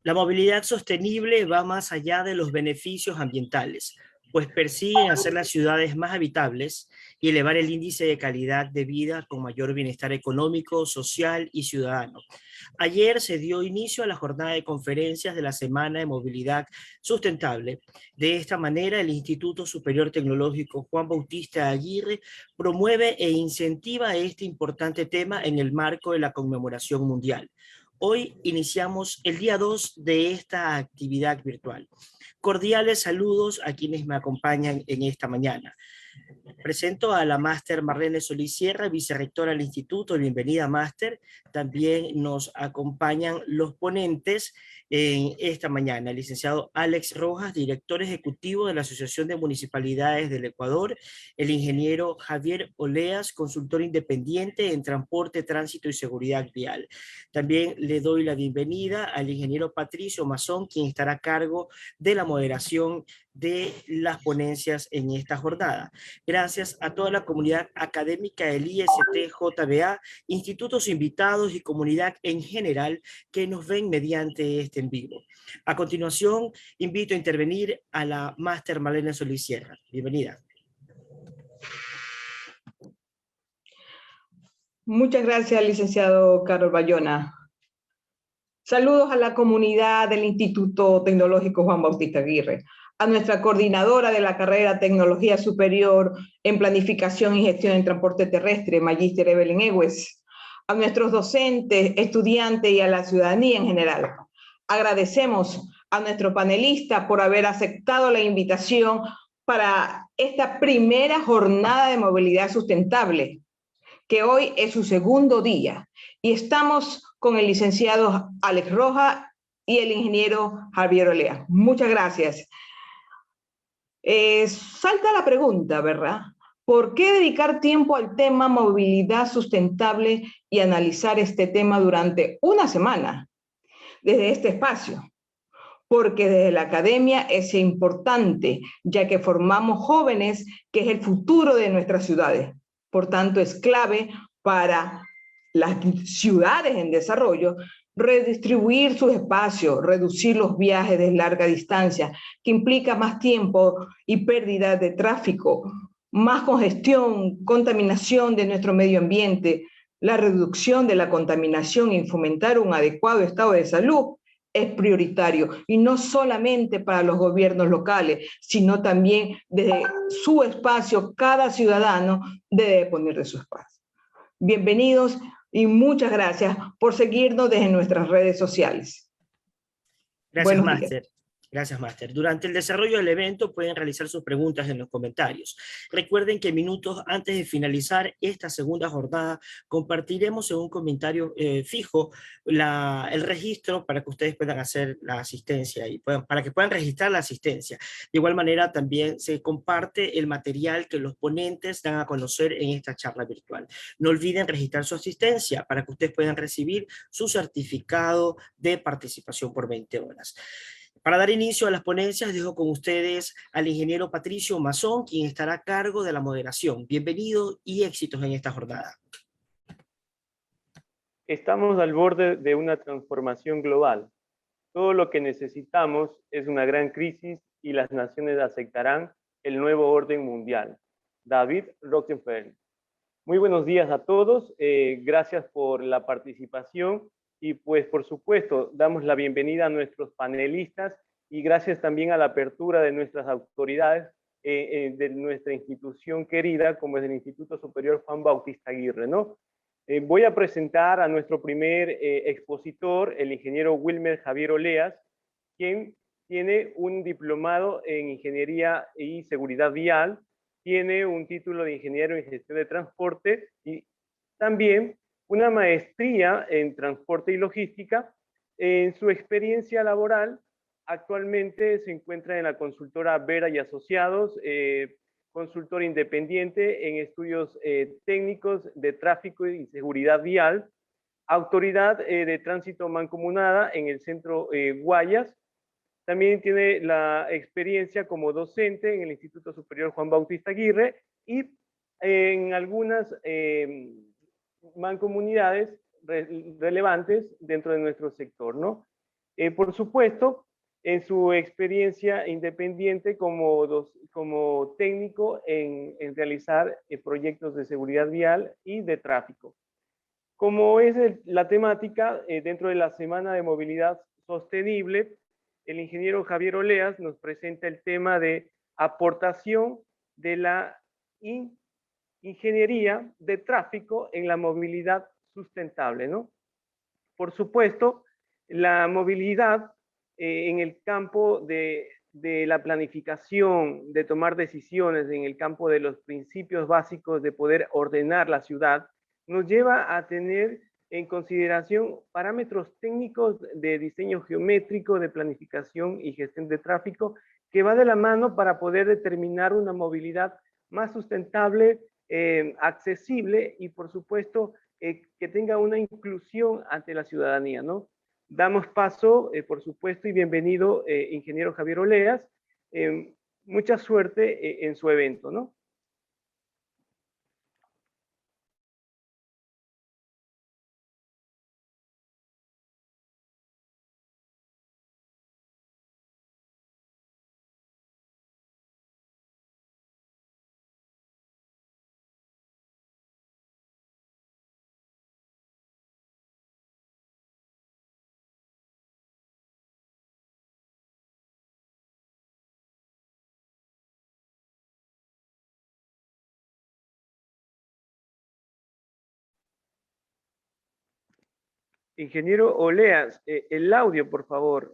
La movilidad sostenible va más allá de los beneficios ambientales, pues persigue hacer las ciudades más habitables y elevar el índice de calidad de vida con mayor bienestar económico, social y ciudadano. Ayer se dio inicio a la jornada de conferencias de la Semana de Movilidad Sustentable. De esta manera, el Instituto Superior Tecnológico Juan Bautista Aguirre promueve e incentiva este importante tema en el marco de la conmemoración mundial. Hoy iniciamos el día 2 de esta actividad virtual. Cordiales saludos a quienes me acompañan en esta mañana. Presento a la máster Marlene Solís Sierra, vicerrectora del instituto. Bienvenida, máster. También nos acompañan los ponentes en esta mañana. El licenciado Alex Rojas, director ejecutivo de la Asociación de Municipalidades del Ecuador. El ingeniero Javier Oleas, consultor independiente en transporte, tránsito y seguridad vial. También le doy la bienvenida al ingeniero Patricio Mazón, quien estará a cargo de la moderación de las ponencias en esta jornada. Gracias a toda la comunidad académica del IST-JBA, institutos invitados y comunidad en general que nos ven mediante este en vivo. A continuación, invito a intervenir a la máster Marlene Solís Sierra. Bienvenida. Muchas gracias, licenciado Carlos Bayona. Saludos a la comunidad del Instituto Tecnológico Juan Bautista Aguirre, a nuestra coordinadora de la carrera Tecnología Superior en Planificación y Gestión en Transporte Terrestre, Magíster Evelyn Egues, a nuestros docentes, estudiantes y a la ciudadanía en general. Agradecemos a nuestro panelista por haber aceptado la invitación para esta primera jornada de movilidad sustentable, que hoy es su segundo día, y estamos con el licenciado Alex Rojas y el ingeniero Javier Olea. Muchas gracias. Salta la pregunta, ¿verdad? ¿Por qué dedicar tiempo al tema movilidad sustentable y analizar este tema durante una semana desde este espacio? Porque desde la academia es importante, ya que formamos jóvenes, que es el futuro de nuestras ciudades. Por tanto, es clave para las ciudades en desarrollo redistribuir sus espacios, reducir los viajes de larga distancia, que implica más tiempo y pérdida de tráfico, más congestión, contaminación de nuestro medio ambiente, la reducción de la contaminación y fomentar un adecuado estado de salud es prioritario, y no solamente para los gobiernos locales, sino también desde su espacio, cada ciudadano debe poner de su espacio. Bienvenidos y muchas gracias por seguirnos desde nuestras redes sociales. Gracias, máster. Gracias, máster. Durante el desarrollo del evento pueden realizar sus preguntas en los comentarios. Recuerden que minutos antes de finalizar esta segunda jornada compartiremos en un comentario fijo el registro para que ustedes puedan hacer la asistencia y para que puedan registrar la asistencia. De igual manera también se comparte el material que los ponentes dan a conocer en esta charla virtual. No olviden registrar su asistencia para que ustedes puedan recibir su certificado de participación por 20 horas. Para dar inicio a las ponencias, dejo con ustedes al ingeniero Patricio Mazón, quien estará a cargo de la moderación. Bienvenido y éxitos en esta jornada. Estamos al borde de una transformación global. Todo lo que necesitamos es una gran crisis y las naciones aceptarán el nuevo orden mundial. David Rockefeller. Muy buenos días a todos. Gracias por la participación. Y pues, por supuesto, damos la bienvenida a nuestros panelistas y gracias también a la apertura de nuestras autoridades de nuestra institución querida, como es el Instituto Superior Juan Bautista Aguirre, ¿no? Voy a presentar a nuestro primer expositor, el ingeniero Wilmer Javier Oleas, quien tiene un diplomado en Ingeniería y Seguridad Vial, tiene un título de Ingeniero en Gestión de Transporte y también una maestría en transporte y logística. En su experiencia laboral, actualmente se encuentra en la consultora Vera y Asociados, consultor independiente en estudios técnicos de tráfico y seguridad vial, autoridad de tránsito mancomunada en el centro Guayas. También tiene la experiencia como docente en el Instituto Superior Juan Bautista Aguirre y en algunas mancomunidades relevantes dentro de nuestro sector, ¿no? Por supuesto, en su experiencia independiente como técnico en realizar proyectos de seguridad vial y de tráfico. Como es la temática dentro de la Semana de Movilidad Sostenible, el ingeniero Javier Oleas nos presenta el tema de aportación de la ingeniería de tráfico en la movilidad sustentable, ¿no? Por supuesto, la movilidad en el campo de la planificación, de tomar decisiones, en el campo de los principios básicos de poder ordenar la ciudad, nos lleva a tener en consideración parámetros técnicos de diseño geométrico, de planificación y gestión de tráfico, que va de la mano para poder determinar una movilidad más sustentable, accesible y, por supuesto, que tenga una inclusión ante la ciudadanía, ¿no? Damos paso, por supuesto, y bienvenido, ingeniero Javier Oleas. Mucha suerte en su evento, ¿no? Ingeniero Oleas, el audio, por favor.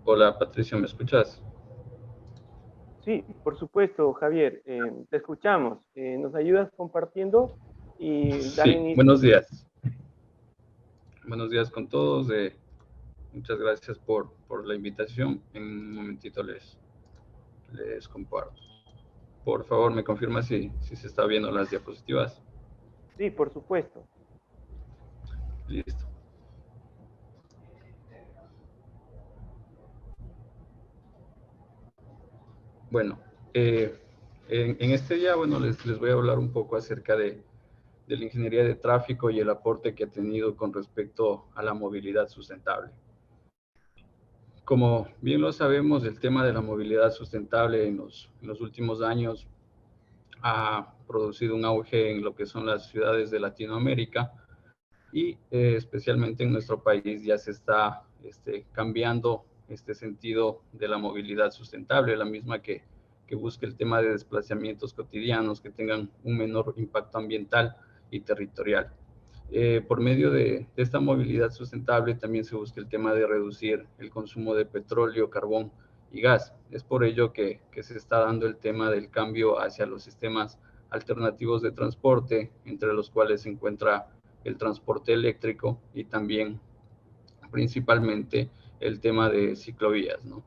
Hola Patricio, ¿me escuchas? Sí, por supuesto, Javier, te escuchamos. ¿Nos ayudas compartiendo y dar Sí, inicio? buenos días. Buenos días con todos. Muchas gracias por la invitación. En un momentito les comparto. Por favor, me confirma si se está viendo las diapositivas. Sí, por supuesto. Listo. Bueno, en este día, bueno, les voy a hablar un poco acerca de la ingeniería de tráfico y el aporte que ha tenido con respecto a la movilidad sustentable. Como bien lo sabemos, el tema de la movilidad sustentable en los últimos años ha producido un auge en lo que son las ciudades de Latinoamérica y especialmente en nuestro país ya se está cambiando este sentido de la movilidad sustentable, la misma que busque el tema de desplazamientos cotidianos que tengan un menor impacto ambiental y territorial. Por medio de esta movilidad sustentable también se busca el tema de reducir el consumo de petróleo, carbón y gas. Es por ello que se está dando el tema del cambio hacia los sistemas alternativos de transporte, entre los cuales se encuentra el transporte eléctrico y también principalmente el tema de ciclovías, ¿no?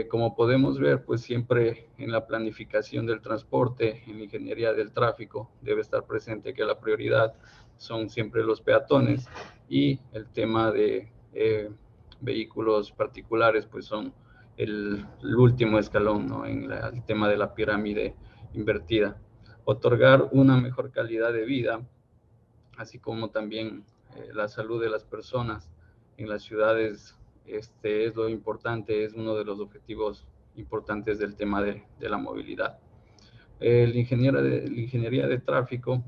Como podemos ver, pues siempre en la planificación del transporte, en la ingeniería del tráfico, debe estar presente que la prioridad son siempre los peatones y el tema de vehículos particulares, pues son el último escalón, ¿no? En el tema de la pirámide invertida. Otorgar una mejor calidad de vida, así como también la salud de las personas en las ciudades, es lo importante, es uno de los objetivos importantes del tema de la movilidad. La ingeniería de tráfico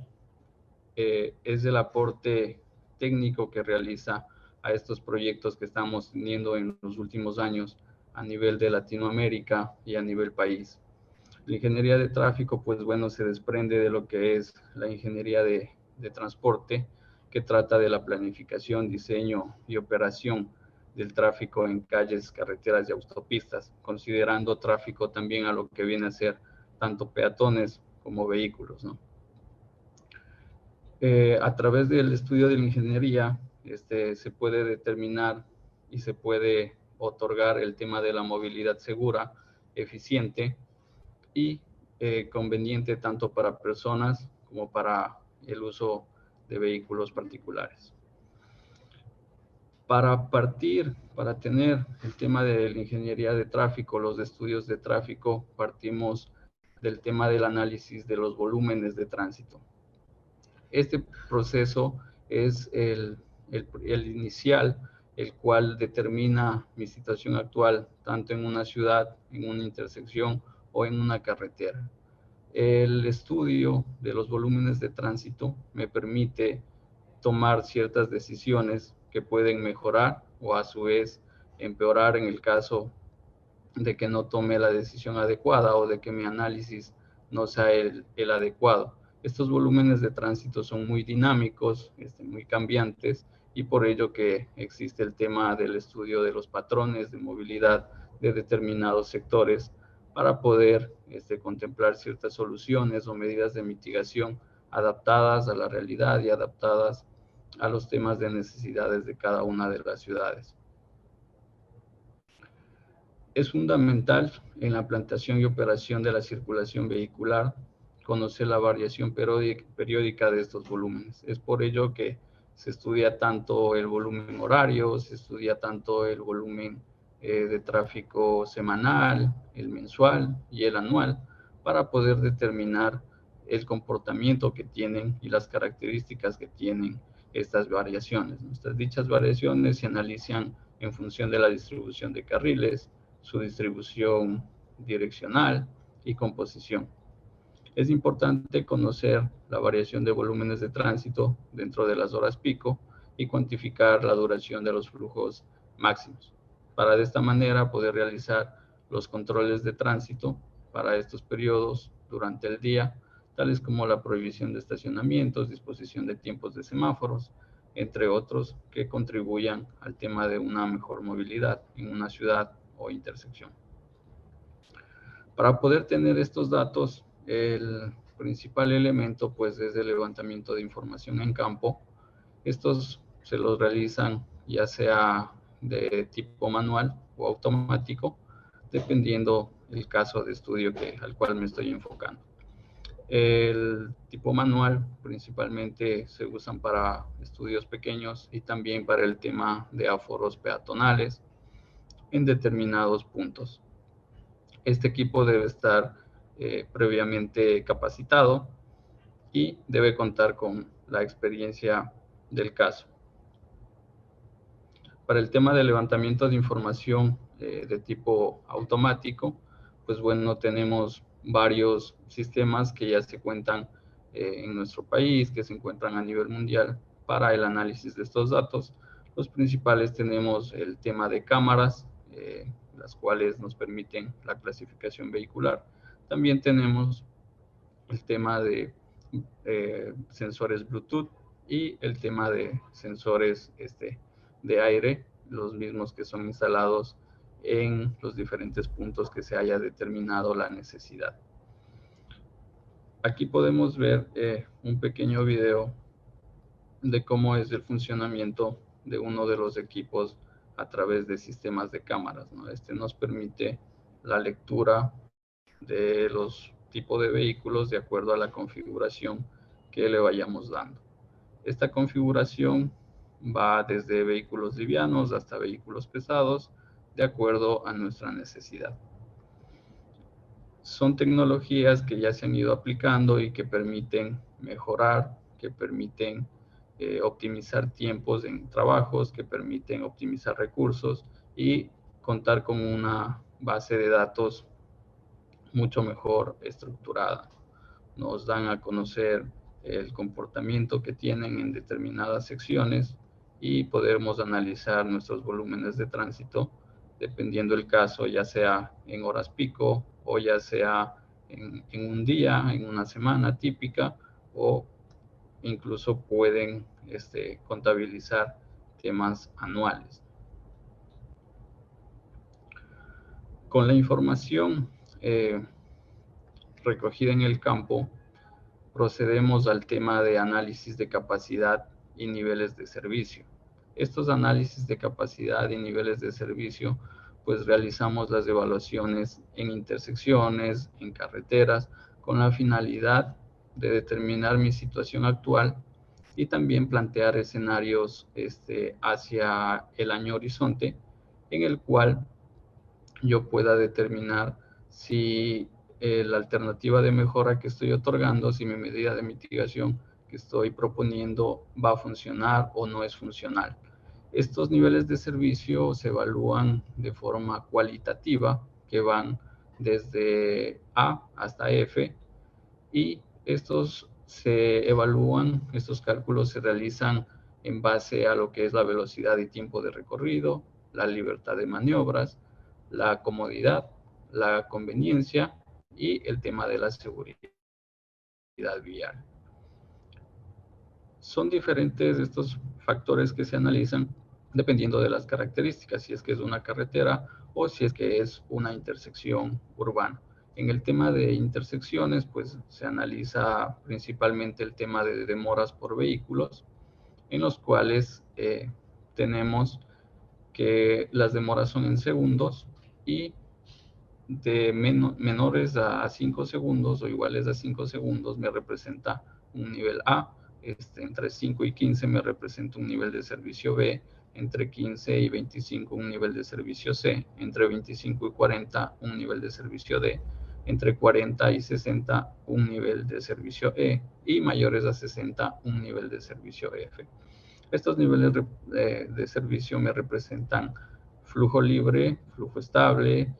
es el aporte técnico que realiza a estos proyectos que estamos teniendo en los últimos años a nivel de Latinoamérica y a nivel país. La ingeniería de tráfico, pues bueno, se desprende de lo que es la ingeniería de transporte, que trata de la planificación, diseño y operación del tráfico en calles, carreteras y autopistas, considerando tráfico también a lo que viene a ser tanto peatones como vehículos, ¿no? A través del estudio de la ingeniería, se puede determinar y se puede otorgar el tema de la movilidad segura, eficiente y conveniente tanto para personas como para el uso de vehículos particulares. Para tener el tema de la ingeniería de tráfico, los estudios de tráfico, partimos del tema del análisis de los volúmenes de tránsito. Este proceso es el inicial, el cual determina mi situación actual, tanto en una ciudad, en una intersección o en una carretera. El estudio de los volúmenes de tránsito me permite tomar ciertas decisiones que pueden mejorar o a su vez empeorar en el caso de que no tome la decisión adecuada o de que mi análisis no sea el adecuado. Estos volúmenes de tránsito son muy dinámicos, muy cambiantes, y por ello que existe el tema del estudio de los patrones de movilidad de determinados sectores para poder contemplar ciertas soluciones o medidas de mitigación adaptadas a la realidad y adaptadas a los temas de necesidades de cada una de las ciudades. Es fundamental en la plantación y operación de la circulación vehicular conocer la variación periódica de estos volúmenes. Es por ello que se estudia tanto el volumen horario, se estudia tanto el volumen de tráfico semanal, el mensual y el anual, para poder determinar el comportamiento que tienen y las características que tienen estas variaciones. Dichas variaciones se analizan en función de la distribución de carriles, su distribución direccional y composición. Es importante conocer la variación de volúmenes de tránsito dentro de las horas pico y cuantificar la duración de los flujos máximos, para de esta manera poder realizar los controles de tránsito para estos periodos durante el día, tales como la prohibición de estacionamientos, disposición de tiempos de semáforos, entre otros, que contribuyan al tema de una mejor movilidad en una ciudad o intersección. Para poder tener estos datos, el principal elemento pues es el levantamiento de información en campo. Estos se los realizan ya sea de tipo manual o automático, dependiendo el caso de estudio al cual me estoy enfocando. El tipo manual principalmente se usan para estudios pequeños y también para el tema de aforos peatonales en determinados puntos. Este equipo debe estar previamente capacitado y debe contar con la experiencia del caso. Para el tema de levantamiento de información de tipo automático, pues bueno, tenemos varios sistemas que ya se cuentan en nuestro país, que se encuentran a nivel mundial para el análisis de estos datos. Los principales tenemos el tema de cámaras, las cuales nos permiten la clasificación vehicular. También tenemos el tema de sensores Bluetooth y el tema de sensores de aire, los mismos que son instalados en los diferentes puntos que se haya determinado la necesidad. Aquí podemos ver un pequeño video de cómo es el funcionamiento de uno de los equipos a través de sistemas de cámaras, ¿no? Este nos permite la lectura de los tipos de vehículos de acuerdo a la configuración que le vayamos dando. Esta configuración va desde vehículos livianos hasta vehículos pesados, de acuerdo a nuestra necesidad. Son tecnologías que ya se han ido aplicando y que permiten mejorar, que permiten optimizar tiempos en trabajos, que permiten optimizar recursos y contar con una base de datos mucho mejor estructurada. Nos dan a conocer el comportamiento que tienen en determinadas secciones y podemos analizar nuestros volúmenes de tránsito dependiendo el caso, ya sea en horas pico o ya sea en un día, en una semana típica, o incluso pueden contabilizar temas anuales. Con la información recogida en el campo, procedemos al tema de análisis de capacidad y niveles de servicio. Estos análisis de capacidad y niveles de servicio, pues realizamos las evaluaciones en intersecciones, en carreteras, con la finalidad de determinar mi situación actual y también plantear escenarios hacia el año horizonte, en el cual yo pueda determinar si la alternativa de mejora que estoy otorgando, si mi medida de mitigación que estoy proponiendo va a funcionar o no es funcional. Estos niveles de servicio se evalúan de forma cualitativa, que van desde A hasta F, y estos se evalúan, estos cálculos se realizan en base a lo que es la velocidad y tiempo de recorrido, la libertad de maniobras, la comodidad, la conveniencia y el tema de la seguridad vial. Son diferentes estos factores que se analizan dependiendo de las características, si es que es una carretera o si es que es una intersección urbana. En el tema de intersecciones, pues se analiza principalmente el tema de demoras por vehículos, en los cuales tenemos que las demoras son en segundos y de menores a 5 segundos o iguales a 5 segundos me representa un nivel A, entre 5 y 15 me representa un nivel de servicio B, entre 15 y 25 un nivel de servicio C, entre 25 y 40 un nivel de servicio D, entre 40 y 60 un nivel de servicio E y mayores a 60 un nivel de servicio F. Estos niveles de servicio me representan flujo libre, flujo estable,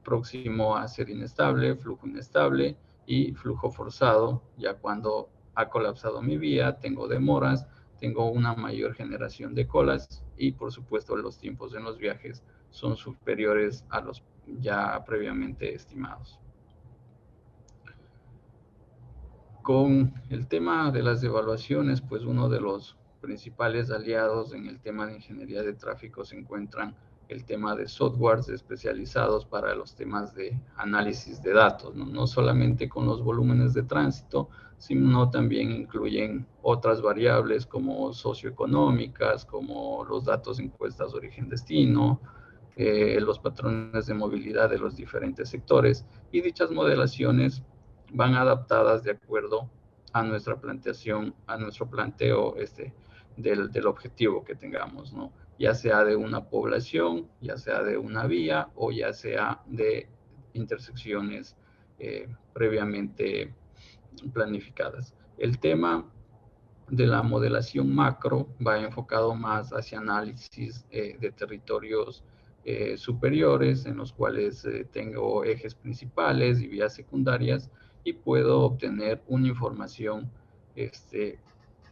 próximo a ser inestable, flujo inestable y flujo forzado, ya cuando ha colapsado mi vía, tengo demoras, tengo una mayor generación de colas y por supuesto los tiempos en los viajes son superiores a los ya previamente estimados. Con el tema de las evaluaciones, pues uno de los principales aliados en el tema de ingeniería de tráfico se encuentran el tema de softwares especializados para los temas de análisis de datos, no solamente con los volúmenes de tránsito, sino también incluyen otras variables como socioeconómicas, como los datos de encuestas origen-destino, los patrones de movilidad de los diferentes sectores, y dichas modelaciones van adaptadas de acuerdo a nuestra planteación, a nuestro planteo del objetivo que tengamos, ¿no? Ya sea de una población, ya sea de una vía o ya sea de intersecciones previamente planificadas. El tema de la modelación macro va enfocado más hacia análisis de territorios superiores, en los cuales tengo ejes principales y vías secundarias y puedo obtener una información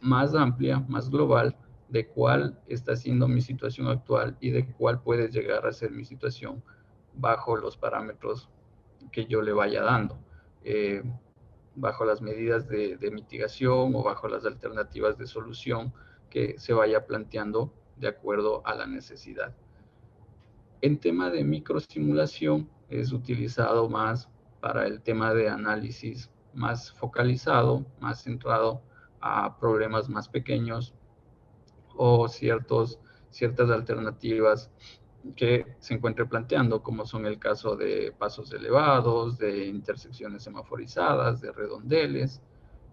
más amplia, más global, de cuál está siendo mi situación actual y de cuál puede llegar a ser mi situación bajo los parámetros que yo le vaya dando. Bajo las medidas de mitigación o bajo las alternativas de solución que se vaya planteando de acuerdo a la necesidad. En tema de microsimulación es utilizado más para el tema de análisis más focalizado, más centrado a problemas más pequeños o ciertas alternativas que se encuentre planteando, como son el caso de pasos elevados, de intersecciones semaforizadas, de redondeles,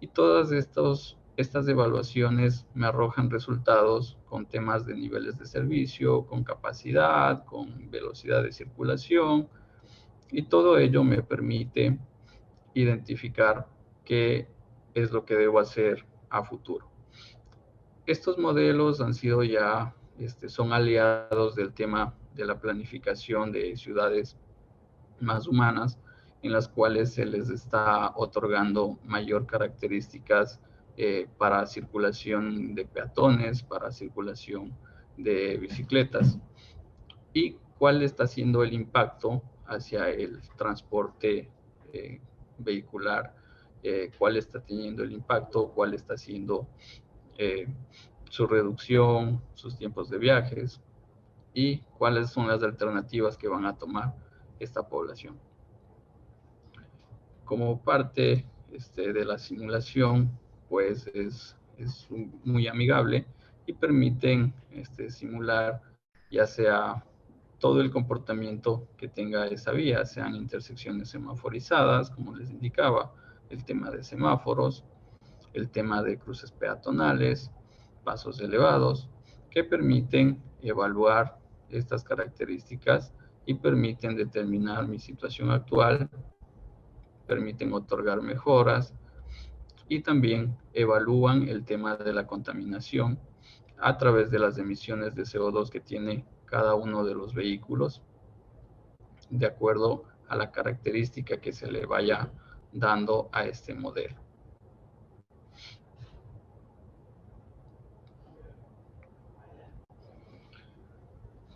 y todas estas evaluaciones me arrojan resultados con temas de niveles de servicio, con capacidad, con velocidad de circulación, y todo ello me permite identificar qué es lo que debo hacer a futuro. Estos modelos han sido ya, son aliados del tema de la planificación de ciudades más humanas, en las cuales se les está otorgando mayor características para circulación de peatones, para circulación de bicicletas, y cuál está siendo el impacto hacia el transporte vehicular, cuál está teniendo el impacto, cuál está siendo su reducción, sus tiempos de viajes y cuáles son las alternativas que van a tomar esta población. Como parte de la simulación, pues es muy amigable y permiten simular ya sea todo el comportamiento que tenga esa vía, sean intersecciones semaforizadas, como les indicaba, el tema de semáforos, el tema de cruces peatonales, pasos elevados, que permiten evaluar estas características y permiten determinar mi situación actual, permiten otorgar mejoras y también evalúan el tema de la contaminación a través de las emisiones de CO2 que tiene cada uno de los vehículos, de acuerdo a la característica que se le vaya dando a este modelo.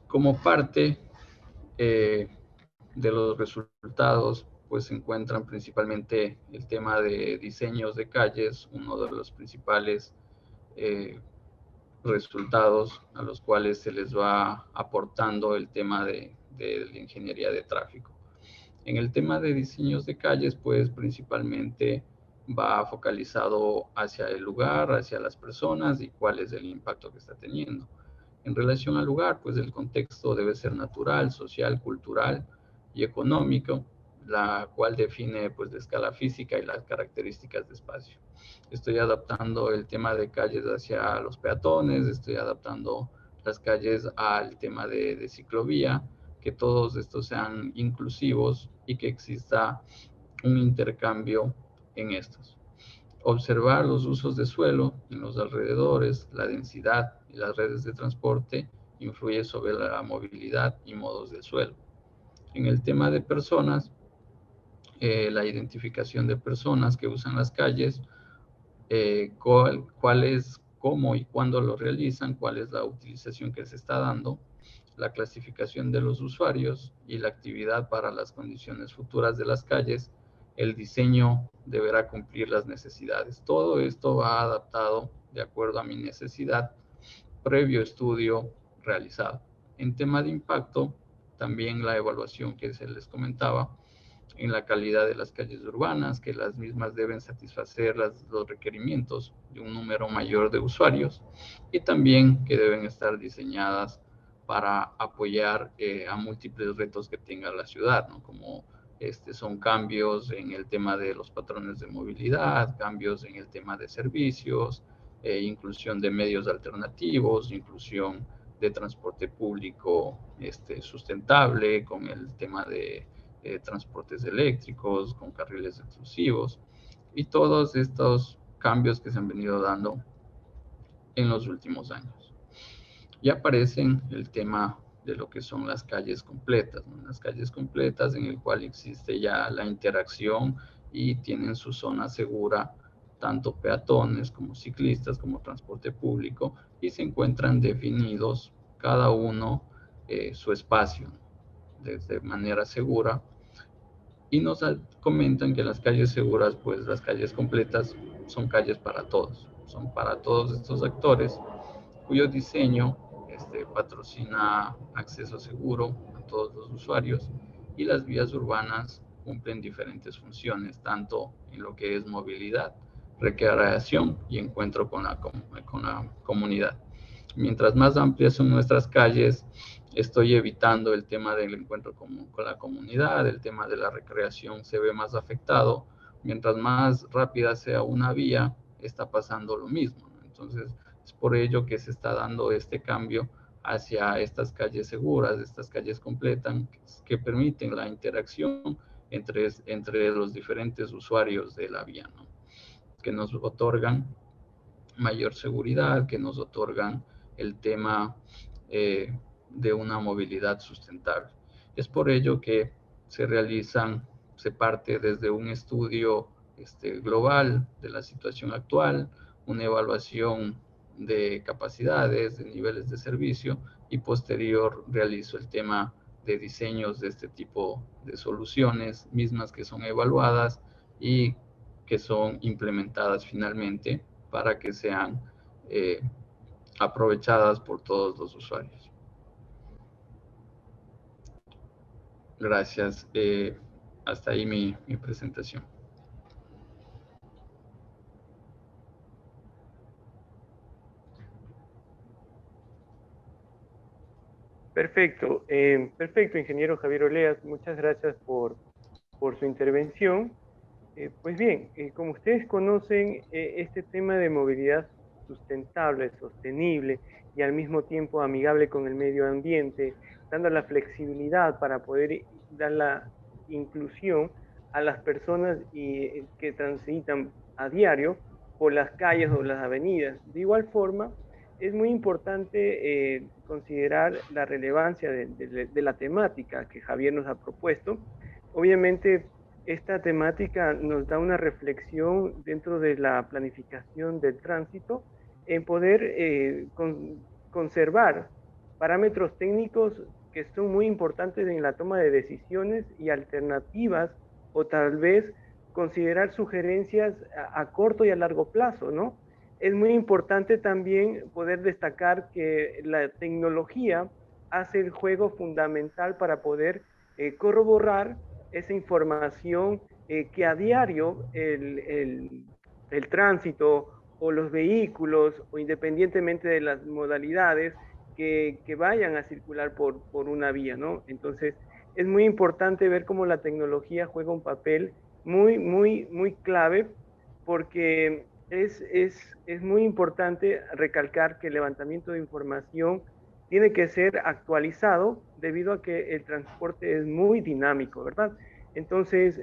Como parte de los resultados, pues se encuentran principalmente el tema de diseños de calles, uno de los principales resultados a los cuales se les va aportando el tema de la ingeniería de tráfico. En el tema de diseños de calles, pues principalmente va focalizado hacia el lugar, hacia las personas y cuál es el impacto que está teniendo. En relación al lugar, pues el contexto debe ser natural, social, cultural y económico, la cual define pues la escala física y las características de espacio. Estoy adaptando el tema de calles hacia los peatones, estoy adaptando las calles al tema de ciclovía, que todos estos sean inclusivos y que exista un intercambio en estos. Observar los usos de suelo en los alrededores, la densidad y las redes de transporte influye sobre la movilidad y modos del suelo. En el tema de personas, la identificación de personas que usan las calles, cuál es, cómo y cuándo lo realizan, cuál es la utilización que se está dando, la clasificación de los usuarios y la actividad para las condiciones futuras de las calles. El diseño deberá cumplir las necesidades. Todo esto va adaptado de acuerdo a mi necesidad, previo estudio realizado. En tema de impacto, también la evaluación que se les comentaba, en la calidad de las calles urbanas, que las mismas deben satisfacer los requerimientos de un número mayor de usuarios y también que deben estar diseñadas para apoyar a múltiples retos que tenga la ciudad, ¿no? Como son cambios en el tema de los patrones de movilidad, cambios en el tema de servicios, inclusión de medios alternativos, inclusión de transporte público sustentable, con el tema de transportes eléctricos, con carriles exclusivos y todos estos cambios que se han venido dando en los últimos años. Ya aparecen el tema de lo que son las calles completas, ¿no? Las calles completas en el cual existe ya la interacción y tienen su zona segura, tanto peatones como ciclistas, como transporte público, y se encuentran definidos cada uno su espacio, ¿no? De manera segura. Y nos comentan que las calles seguras, pues las calles completas son calles para todos, son para todos estos actores cuyo diseño patrocina acceso seguro a todos los usuarios, y las vías urbanas cumplen diferentes funciones, tanto en lo que es movilidad, recreación y encuentro con la comunidad. Mientras más amplias son nuestras calles, estoy evitando el tema del encuentro con la comunidad, el tema de la recreación se ve más afectado. Mientras más rápida sea una vía, está pasando lo mismo, ¿no? Entonces, es por ello que se está dando este cambio hacia estas calles seguras, estas calles completas, que permiten la interacción entre los diferentes usuarios de la vía, ¿no? Que nos otorgan mayor seguridad, que nos otorgan el tema de una movilidad sustentable. Es por ello que se parte desde un estudio global de la situación actual, una evaluación de capacidades, de niveles de servicio, y posterior realizo el tema de diseños de este tipo de soluciones, mismas que son evaluadas y que son implementadas finalmente para que sean aprovechadas por todos los usuarios. Gracias. Hasta ahí mi presentación. Perfecto, perfecto, ingeniero Javier Oleas, muchas gracias por su intervención. Pues bien, como ustedes conocen, este tema de movilidad sustentable, sostenible y al mismo tiempo amigable con el medio ambiente, dando la flexibilidad para poder dar la inclusión a las personas que transitan a diario por las calles o las avenidas. De igual forma, es muy importante considerar la relevancia de la temática que Javier nos ha propuesto. Obviamente, esta temática nos da una reflexión dentro de la planificación del tránsito en poder conservar parámetros técnicos que son muy importantes en la toma de decisiones y alternativas, o tal vez considerar sugerencias a corto y a largo plazo, ¿no? Es muy importante también poder destacar que la tecnología hace el juego fundamental para poder corroborar esa información que a diario el tránsito o los vehículos, o independientemente de las modalidades que vayan a circular por una vía, ¿no? Entonces, es muy importante ver cómo la tecnología juega un papel muy clave, porque es muy importante recalcar que el levantamiento de información tiene que ser actualizado debido a que el transporte es muy dinámico, ¿verdad? Entonces,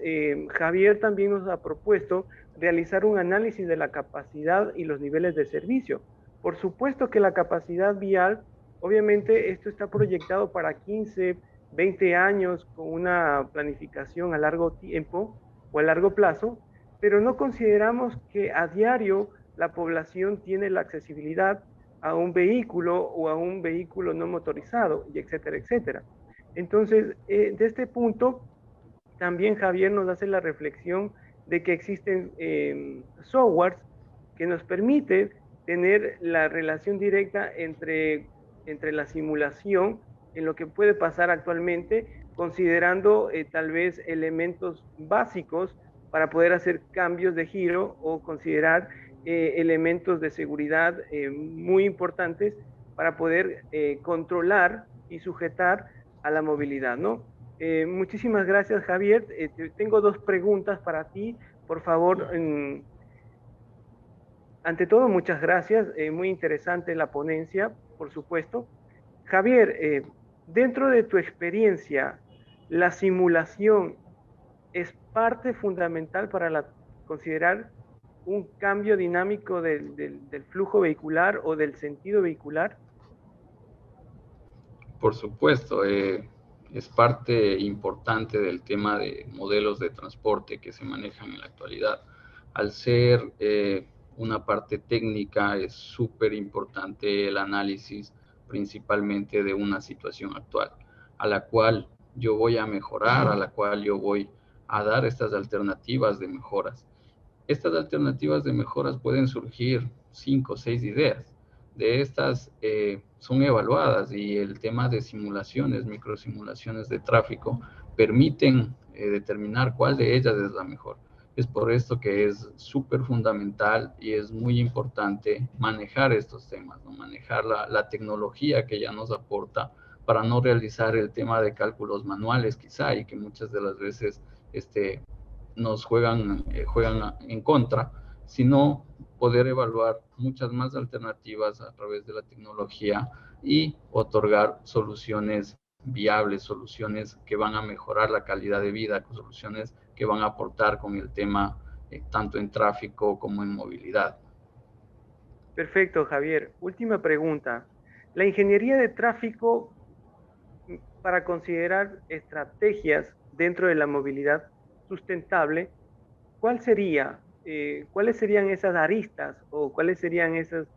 Javier también nos ha propuesto realizar un análisis de la capacidad y los niveles de servicio. Por supuesto que la capacidad vial, obviamente esto está proyectado para 15, 20 años con una planificación a largo tiempo o a largo plazo, pero no consideramos que a diario la población tiene la accesibilidad a un vehículo o a un vehículo no motorizado, y etcétera, etcétera. Entonces, de este punto, también Javier nos hace la reflexión de que existen softwares que nos permiten tener la relación directa entre la simulación en lo que puede pasar actualmente, considerando tal vez elementos básicos para poder hacer cambios de giro o considerar elementos de seguridad muy importantes para poder controlar y sujetar a la movilidad, ¿no? Muchísimas gracias, Javier. Tengo dos preguntas para ti. Por favor, ante todo, muchas gracias. Muy interesante la ponencia, por supuesto. Javier, dentro de tu experiencia, ¿la simulación es parte fundamental para considerar un cambio dinámico del flujo vehicular o del sentido vehicular? Por supuesto, es parte importante del tema de modelos de transporte que se manejan en la actualidad. Al ser una parte técnica, es súper importante el análisis principalmente de una situación actual, a la cual yo voy a mejorar, a la cual yo voy a dar estas alternativas de mejoras. Estas alternativas de mejoras pueden surgir 5 o 6 ideas. De estas son evaluadas, y el tema de simulaciones, microsimulaciones de tráfico, permiten determinar cuál de ellas es la mejor. Es por esto que es súper fundamental y es muy importante manejar estos temas, ¿no? Manejar la tecnología que ya nos aporta, para no realizar el tema de cálculos manuales quizá, y que muchas de las veces nos juegan en contra, sino poder evaluar muchas más alternativas a través de la tecnología y otorgar soluciones viables, soluciones que van a mejorar la calidad de vida, soluciones que van a aportar con el tema tanto en tráfico como en movilidad. Perfecto, Javier. Última pregunta. La ingeniería de tráfico, para considerar estrategias dentro de la movilidad sustentable, ¿cuál sería ¿cuáles serían esas aristas o cuáles serían esos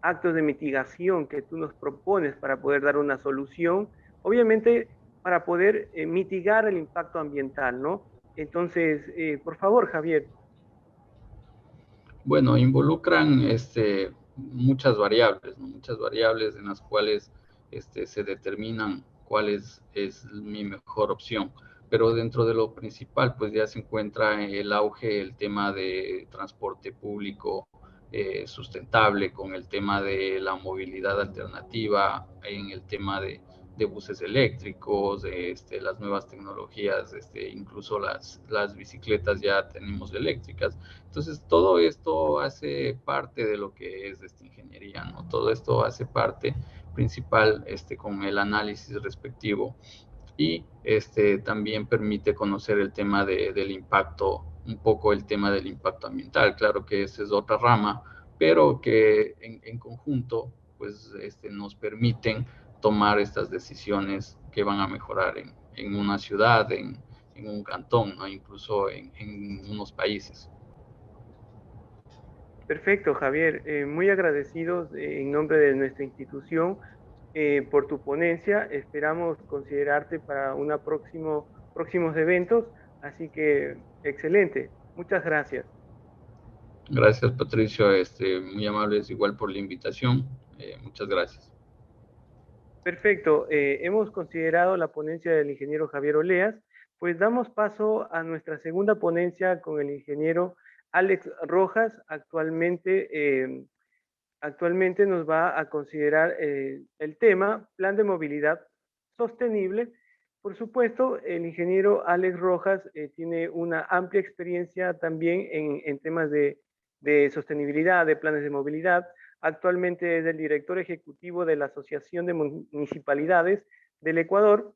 actos de mitigación que tú nos propones para poder dar una solución? Obviamente, para poder mitigar el impacto ambiental, ¿no? Entonces, por favor, Javier. Bueno, involucran muchas variables, ¿no? Muchas variables en las cuales se determinan cuál es mi mejor opción. Pero dentro de lo principal, pues ya se encuentra el auge, el tema de transporte público sustentable, con el tema de la movilidad alternativa, en el tema de buses eléctricos, de las nuevas tecnologías, incluso las bicicletas ya tenemos eléctricas. Entonces, todo esto hace parte de lo que es ingeniería, ¿no? Todo esto hace parte principal con el análisis respectivo y también permite conocer el tema del impacto, un poco el tema del impacto ambiental. Claro que esa es otra rama, pero que en conjunto pues nos permiten tomar estas decisiones que van a mejorar en una ciudad, en un cantón, ¿no? Incluso en unos países. Perfecto, Javier. Muy agradecidos en nombre de nuestra institución por tu ponencia. Esperamos considerarte para próximos eventos. Así que, excelente. Muchas gracias. Gracias, Patricio. Muy amables igual por la invitación. Muchas gracias. Perfecto. Hemos considerado la ponencia del ingeniero Javier Oleas. Pues damos paso a nuestra segunda ponencia con el ingeniero Alex Rojas. Actualmente nos va a considerar el tema Plan de Movilidad Sostenible. Por supuesto, el ingeniero Alex Rojas tiene una amplia experiencia también en temas de sostenibilidad, de planes de movilidad. Actualmente es el director ejecutivo de la Asociación de Municipalidades del Ecuador.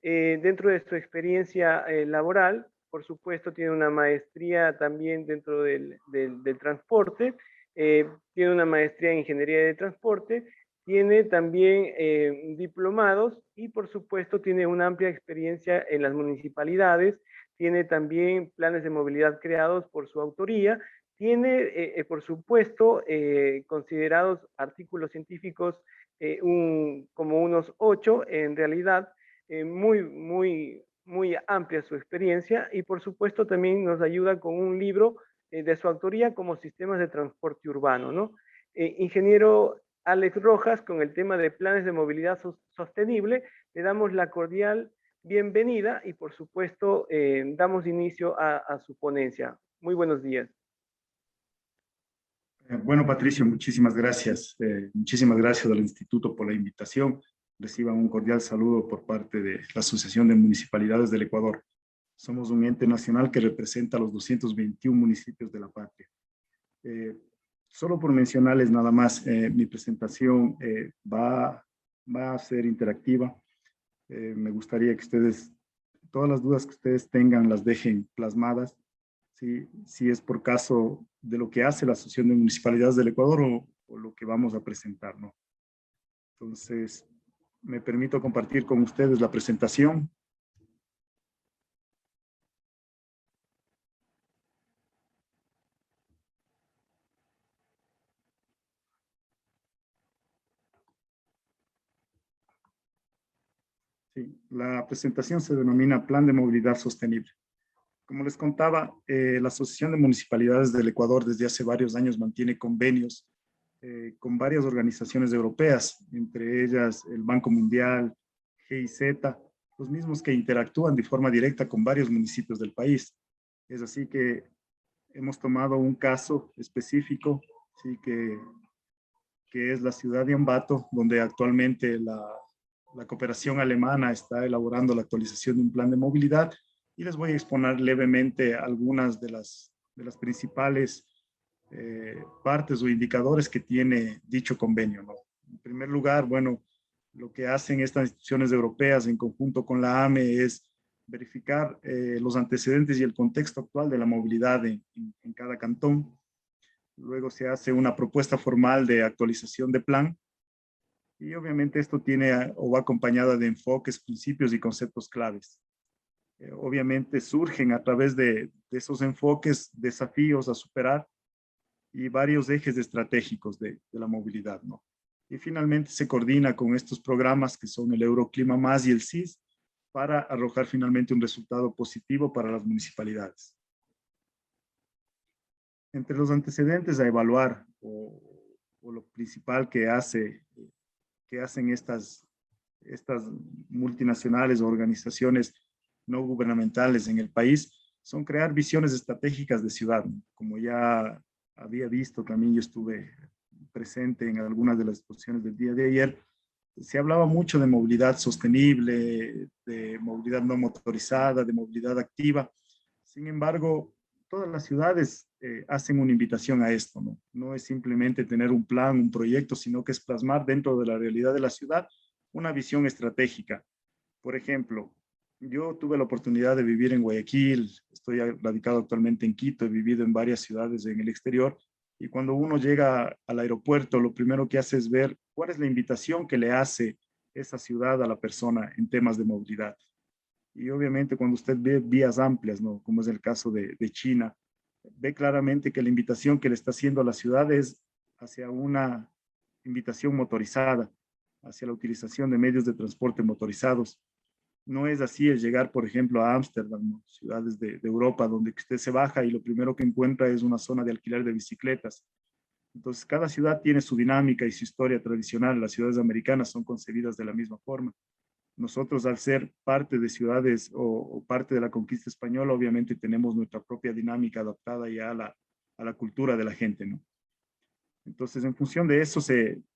Dentro de su experiencia laboral, por supuesto, tiene una maestría también dentro del transporte. Tiene una maestría en ingeniería de transporte, tiene también diplomados y por supuesto tiene una amplia experiencia en las municipalidades, tiene también planes de movilidad creados por su autoría, tiene por supuesto considerados artículos científicos como unos 8 en realidad, muy amplia su experiencia y por supuesto también nos ayuda con un libro de su autoría como sistemas de transporte urbano, ¿no? Ingeniero Alex Rojas, con el tema de planes de movilidad sostenible, le damos la cordial bienvenida y por supuesto damos inicio a su ponencia. Muy buenos días. Bueno, Patricio, muchísimas gracias. Muchísimas gracias al Instituto por la invitación. Reciban un cordial saludo por parte de la Asociación de Municipalidades del Ecuador. Somos un ente nacional que representa a los 221 municipios de la patria. Solo por mencionarles nada más, mi presentación va a ser interactiva. Me gustaría que ustedes, todas las dudas que ustedes tengan, las dejen plasmadas. Si es por caso de lo que hace la Asociación de Municipalidades del Ecuador o lo que vamos a presentar, ¿no? Entonces, me permito compartir con ustedes la presentación. Sí, la presentación se denomina Plan de Movilidad Sostenible. Como les contaba, la Asociación de Municipalidades del Ecuador desde hace varios años mantiene convenios con varias organizaciones europeas, entre ellas el Banco Mundial, GIZ, los mismos que interactúan de forma directa con varios municipios del país. Es así que hemos tomado un caso específico, ¿sí? que es la ciudad de Ambato, donde actualmente la cooperación alemana está elaborando la actualización de un plan de movilidad, y les voy a exponer levemente algunas de las principales partes o indicadores que tiene dicho convenio, ¿no? En primer lugar, bueno, lo que hacen estas instituciones europeas en conjunto con la AME es verificar los antecedentes y el contexto actual de la movilidad en cada cantón. Luego se hace una propuesta formal de actualización de plan, y obviamente esto tiene o va acompañada de enfoques, principios y conceptos claves. obviamente surgen a través de esos enfoques, desafíos a superar y varios ejes estratégicos de la movilidad, ¿no? Y finalmente se coordina con estos programas que son el Euroclima Más y el CIS para arrojar finalmente un resultado positivo para las municipalidades. Entre los antecedentes a evaluar o lo principal que hacen estas multinacionales o organizaciones no gubernamentales en el país son crear visiones estratégicas de ciudad. Como ya había visto también, yo estuve presente en algunas de las exposiciones del día de ayer, se hablaba mucho de movilidad sostenible, de movilidad no motorizada, de movilidad activa. Sin embargo, todas las ciudades hacen una invitación a esto, ¿no? No es simplemente tener un plan, un proyecto, sino que es plasmar dentro de la realidad de la ciudad una visión estratégica. Por ejemplo, yo tuve la oportunidad de vivir en Guayaquil, estoy radicado actualmente en Quito, he vivido en varias ciudades en el exterior, y cuando uno llega al aeropuerto, lo primero que hace es ver cuál es la invitación que le hace esa ciudad a la persona en temas de movilidad. Y obviamente cuando usted ve vías amplias, ¿no? Como es el caso de China, ve claramente que la invitación que le está haciendo a la ciudad es hacia una invitación motorizada, hacia la utilización de medios de transporte motorizados. No es así el llegar, por ejemplo, a Ámsterdam, ¿no? Ciudades de Europa, donde usted se baja y lo primero que encuentra es una zona de alquiler de bicicletas. Entonces, cada ciudad tiene su dinámica y su historia tradicional. Las ciudades americanas son concebidas de la misma forma. Nosotros, al ser parte de ciudades o parte de la conquista española, obviamente tenemos nuestra propia dinámica adaptada ya a la cultura de la gente, ¿no? Entonces, en función de eso,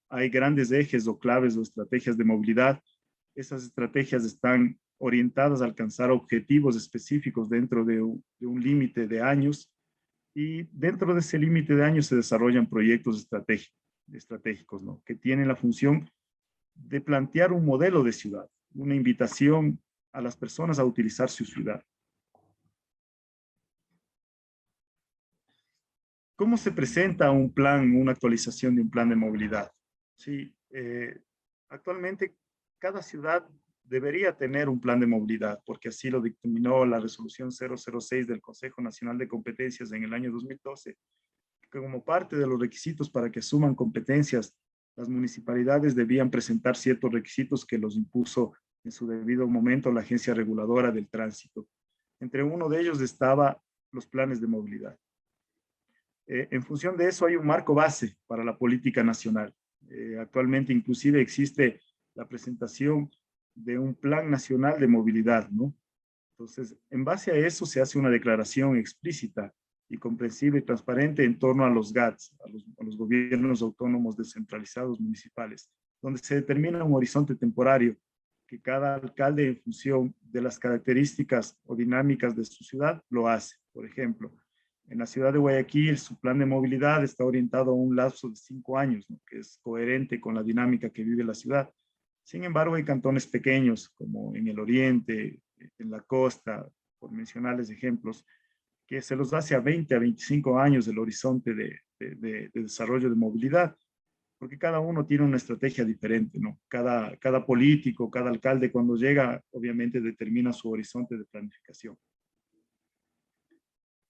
hay grandes ejes o claves o estrategias de movilidad. Esas estrategias están orientadas a alcanzar objetivos específicos dentro de un límite de años, y dentro de ese límite de años se desarrollan proyectos estratégicos, ¿no? Que tienen la función de plantear un modelo de ciudad, una invitación a las personas a utilizar su ciudad. ¿Cómo se presenta un plan, una actualización de un plan de movilidad? Sí, actualmente cada ciudad debería tener un plan de movilidad, porque así lo dictaminó la resolución 006 del Consejo Nacional de Competencias en el año 2012, que como parte de los requisitos para que asuman competencias, las municipalidades debían presentar ciertos requisitos que los impuso en su debido momento la Agencia Reguladora del Tránsito. Entre uno de ellos estaba los planes de movilidad. En función de eso hay un marco base para la política nacional. Actualmente inclusive existe la presentación de un plan nacional de movilidad, ¿no? Entonces, en base a eso se hace una declaración explícita y comprensible y transparente en torno a los GATS, a los gobiernos autónomos descentralizados municipales, donde se determina un horizonte temporario que cada alcalde, en función de las características o dinámicas de su ciudad, lo hace. Por ejemplo, en la ciudad de Guayaquil, su plan de movilidad está orientado a un lapso de 5 años, ¿no? Que es coherente con la dinámica que vive la ciudad. Sin embargo, hay cantones pequeños, como en el oriente, en la costa, por mencionarles ejemplos, que se los hace a 20 a 25 años el horizonte de desarrollo de movilidad, porque cada uno tiene una estrategia diferente, ¿no? Cada político, cada alcalde cuando llega, obviamente determina su horizonte de planificación.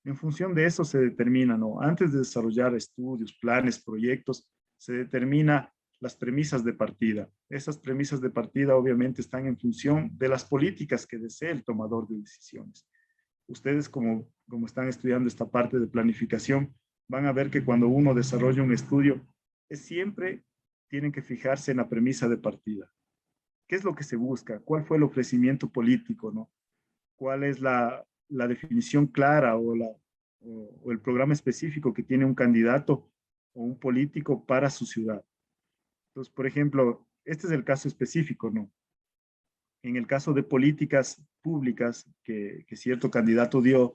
En función de eso se determina, ¿no? Antes de desarrollar estudios, planes, proyectos, se determina las premisas de partida. Esas premisas de partida obviamente están en función de las políticas que desee el tomador de decisiones. Ustedes como están estudiando esta parte de planificación, van a ver que cuando uno desarrolla un estudio, siempre tienen que fijarse en la premisa de partida. ¿Qué es lo que se busca? ¿Cuál fue el ofrecimiento político, no? ¿Cuál es la definición clara o el programa específico que tiene un candidato o un político para su ciudad? Entonces, por ejemplo, este es el caso específico, ¿no? En el caso de políticas públicas que cierto candidato dio,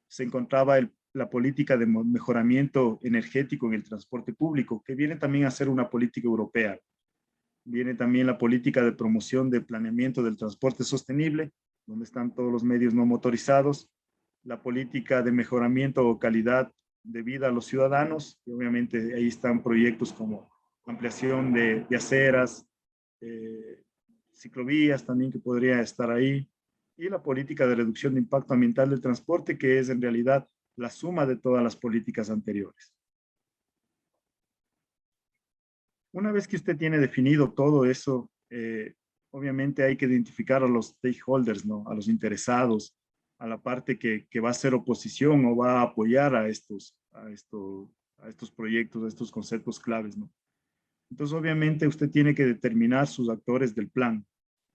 se encontraba la política de mejoramiento energético en el transporte público, que viene también a ser una política europea. Viene también la política de promoción de planeamiento del transporte sostenible, donde están todos los medios no motorizados, la política de mejoramiento o calidad de vida a los ciudadanos, y obviamente ahí están proyectos como ampliación de aceras, ciclovías también que podría estar ahí, y la política de reducción de impacto ambiental del transporte, que es en realidad la suma de todas las políticas anteriores. Una vez que usted tiene definido todo eso, obviamente hay que identificar a los stakeholders, ¿no? A los interesados, a la parte que va a ser oposición o va a apoyar a estos proyectos, a estos conceptos claves, ¿no? Entonces, obviamente, usted tiene que determinar sus actores del plan.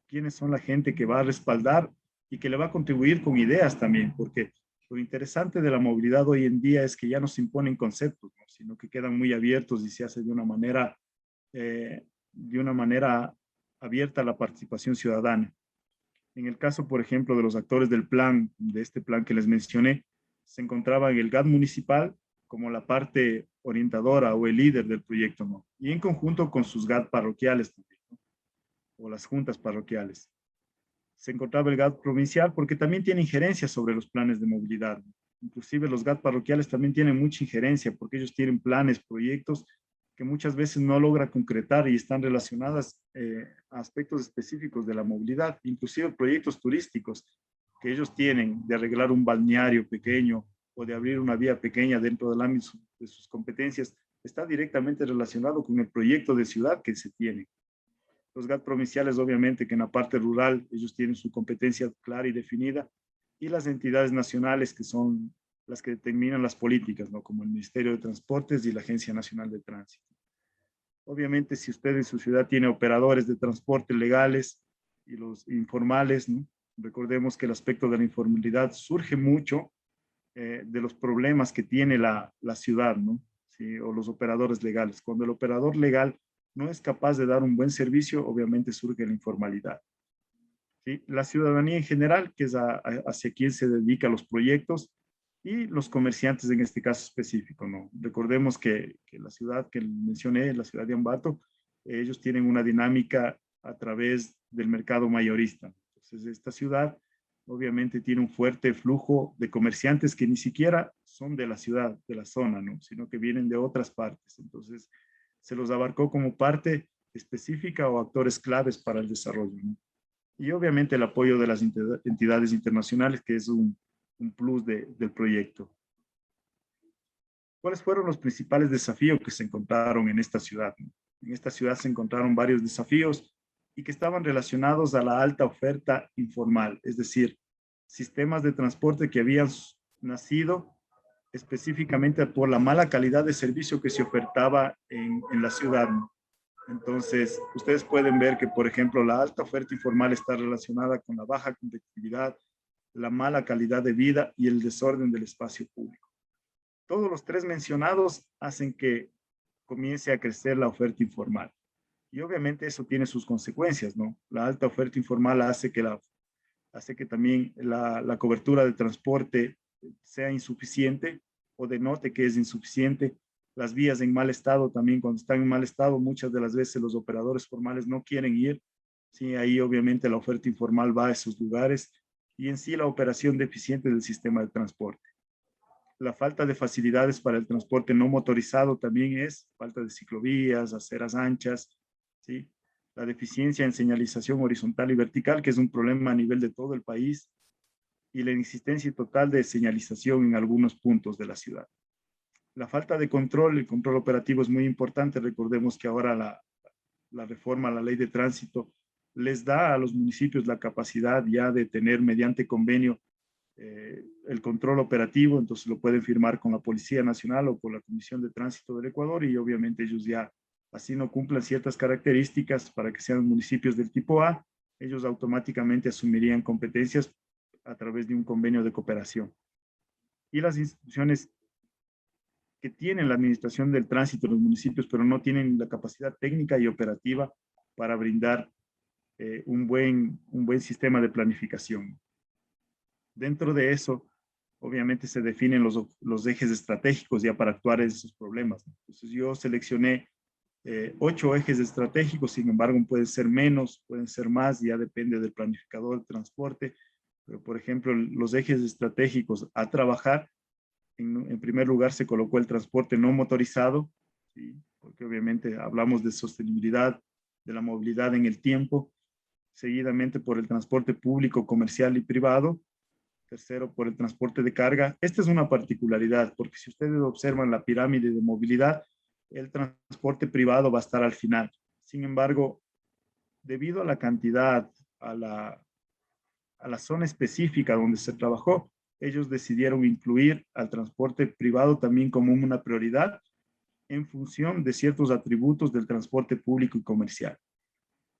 ¿Quiénes son la gente que va a respaldar y que le va a contribuir con ideas también? Porque lo interesante de la movilidad hoy en día es que ya no se imponen conceptos, ¿no? Sino que quedan muy abiertos y se hace de una manera abierta a la participación ciudadana. En el caso, por ejemplo, de los actores del plan, de este plan que les mencioné, se encontraba en el GAT municipal como la parte orientadora o el líder del proyecto, ¿no? Y en conjunto con sus GAT parroquiales también, ¿no? O las juntas parroquiales. Se encontraba el GAT provincial porque también tiene injerencia sobre los planes de movilidad, ¿no? Inclusive los GAT parroquiales también tienen mucha injerencia porque ellos tienen planes, proyectos que muchas veces no logra concretar y están relacionadas a aspectos específicos de la movilidad, inclusive proyectos turísticos que ellos tienen de arreglar un balneario pequeño o de abrir una vía pequeña dentro del ámbito de sus competencias, está directamente relacionado con el proyecto de ciudad que se tiene. Los GAT provinciales, obviamente, que en la parte rural ellos tienen su competencia clara y definida, y las entidades nacionales que son las que determinan las políticas, ¿no? Como el Ministerio de Transportes y la Agencia Nacional de Tránsito. Obviamente, si usted en su ciudad tiene operadores de transporte legales y los informales, ¿no? Recordemos que el aspecto de la informalidad surge mucho de los problemas que tiene la ciudad, ¿no? ¿Sí? O los operadores legales. Cuando el operador legal no es capaz de dar un buen servicio, obviamente surge la informalidad. ¿Sí? La ciudadanía en general, que es hacia quien se dedica a los proyectos, y los comerciantes en este caso específico, ¿no? Recordemos que la ciudad que mencioné, la ciudad de Ambato, ellos tienen una dinámica a través del mercado mayorista. Entonces, esta ciudad obviamente tiene un fuerte flujo de comerciantes que ni siquiera son de la ciudad, de la zona, ¿no? Sino que vienen de otras partes. Entonces, se los abarcó como parte específica o actores claves para el desarrollo, ¿no? Y obviamente el apoyo de las entidades internacionales, que es un plus del proyecto. ¿Cuáles fueron los principales desafíos que se encontraron en esta ciudad? En esta ciudad se encontraron varios desafíos y que estaban relacionados a la alta oferta informal, es decir, sistemas de transporte que habían nacido específicamente por la mala calidad de servicio que se ofertaba en la ciudad. Entonces, ustedes pueden ver que, por ejemplo, la alta oferta informal está relacionada con la baja competitividad, la mala calidad de vida y el desorden del espacio público. Todos los tres mencionados hacen que comience a crecer la oferta informal. Y obviamente eso tiene sus consecuencias, ¿no? La alta oferta informal hace que también la cobertura de transporte sea insuficiente o denote que es insuficiente. Las vías en mal estado también, cuando están en mal estado, muchas de las veces los operadores formales no quieren ir. Sí, ahí obviamente la oferta informal va a esos lugares y en sí la operación deficiente del sistema de transporte. La falta de facilidades para el transporte no motorizado también es falta de ciclovías, aceras anchas, ¿sí? La deficiencia en señalización horizontal y vertical, que es un problema a nivel de todo el país, y la inexistencia total de señalización en algunos puntos de la ciudad. La falta de control, el control operativo es muy importante. Recordemos que ahora la reforma a la ley de tránsito les da a los municipios la capacidad ya de tener mediante convenio el control operativo, entonces lo pueden firmar con la Policía Nacional o con la Comisión de Tránsito del Ecuador y obviamente ellos ya, así no cumplan ciertas características para que sean municipios del tipo A, ellos automáticamente asumirían competencias a través de un convenio de cooperación. Y las instituciones que tienen la administración del tránsito en los municipios, pero no tienen la capacidad técnica y operativa para brindar un buen sistema de planificación. Dentro de eso, obviamente se definen los ejes estratégicos ya para actuar en esos problemas. Entonces yo seleccioné 8 ejes estratégicos, sin embargo pueden ser menos, pueden ser más, ya depende del planificador de transporte. Pero por ejemplo, los ejes estratégicos a trabajar, en primer lugar se colocó el transporte no motorizado, ¿sí? Porque obviamente hablamos de sostenibilidad, de la movilidad en el tiempo. seguidamente por el transporte público, comercial y privado, tercero por el transporte de carga. Esta es una particularidad, porque si ustedes observan la pirámide de movilidad, el transporte privado va a estar al final. Sin embargo, debido a la cantidad, a la zona específica donde se trabajó, ellos decidieron incluir al transporte privado también como una prioridad en función de ciertos atributos del transporte público y comercial,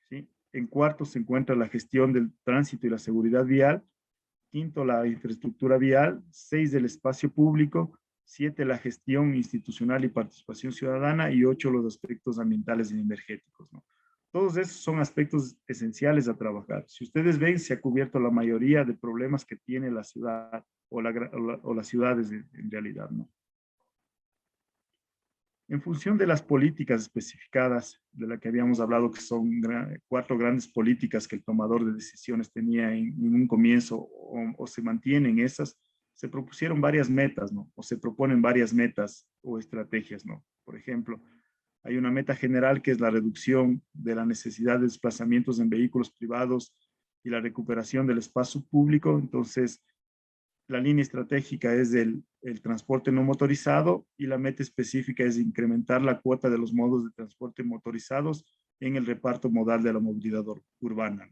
¿sí? En cuarto se encuentra la gestión del tránsito y la seguridad vial. Quinto, la infraestructura vial. 6, el espacio público. 7, la gestión institucional y participación ciudadana. Y 8, los aspectos ambientales y energéticos, ¿no? Todos esos son aspectos esenciales a trabajar. Si ustedes ven, se ha cubierto la mayoría de problemas que tiene la ciudad o las ciudades en realidad, ¿no? En función de las políticas especificadas, de las que habíamos hablado, que son 4 grandes políticas que el tomador de decisiones tenía en un comienzo o se mantienen esas, se propusieron varias metas, ¿no? O se proponen varias metas o estrategias, ¿no? Por ejemplo, hay una meta general que es la reducción de la necesidad de desplazamientos en vehículos privados y la recuperación del espacio público. Entonces, la línea estratégica es el transporte no motorizado y la meta específica es incrementar la cuota de los modos de transporte motorizados en el reparto modal de la movilidad urbana.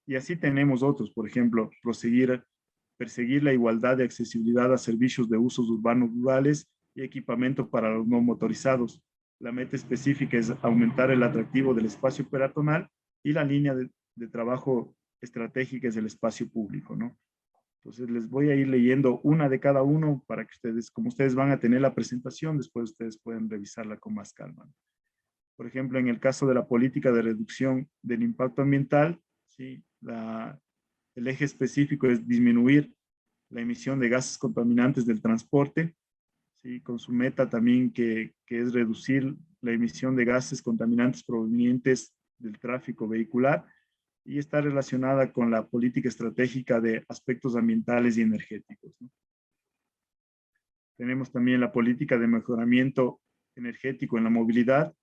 Y así tenemos otros, por ejemplo, perseguir la igualdad de accesibilidad a servicios de usos urbanos rurales y equipamiento para los no motorizados. La meta específica es aumentar el atractivo del espacio peatonal y la línea de trabajo estratégica es el espacio público, ¿no? Entonces les voy a ir leyendo una de cada uno para que ustedes, como ustedes van a tener la presentación, después ustedes pueden revisarla con más calma. Por ejemplo, en el caso de la política de reducción del impacto ambiental, ¿sí? El eje específico es disminuir la emisión de gases contaminantes del transporte, ¿sí? Con su meta también que es reducir la emisión de gases contaminantes provenientes del tráfico vehicular, y está relacionada con la política estratégica de aspectos ambientales y energéticos, ¿no? Tenemos también la política de mejoramiento energético en la movilidad,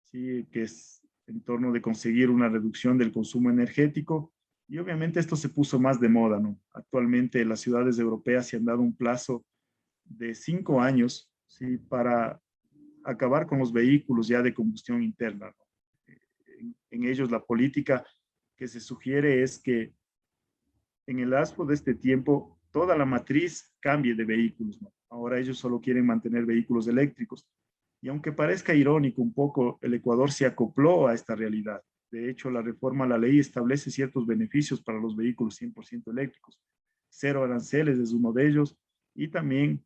¿sí? Que es en torno de conseguir una reducción del consumo energético, y obviamente esto se puso más de moda, ¿no? Actualmente las ciudades europeas se han dado un plazo de 5 años, ¿sí? Para acabar con los vehículos ya de combustión interna, ¿no? En ellos la política que se sugiere es que en el lapso de este tiempo toda la matriz cambie de vehículos, ¿no? Ahora ellos solo quieren mantener vehículos eléctricos. Y aunque parezca irónico un poco, el Ecuador se acopló a esta realidad. De hecho, la reforma a la ley establece ciertos beneficios para los vehículos 100% eléctricos. 0 aranceles es uno de ellos, y también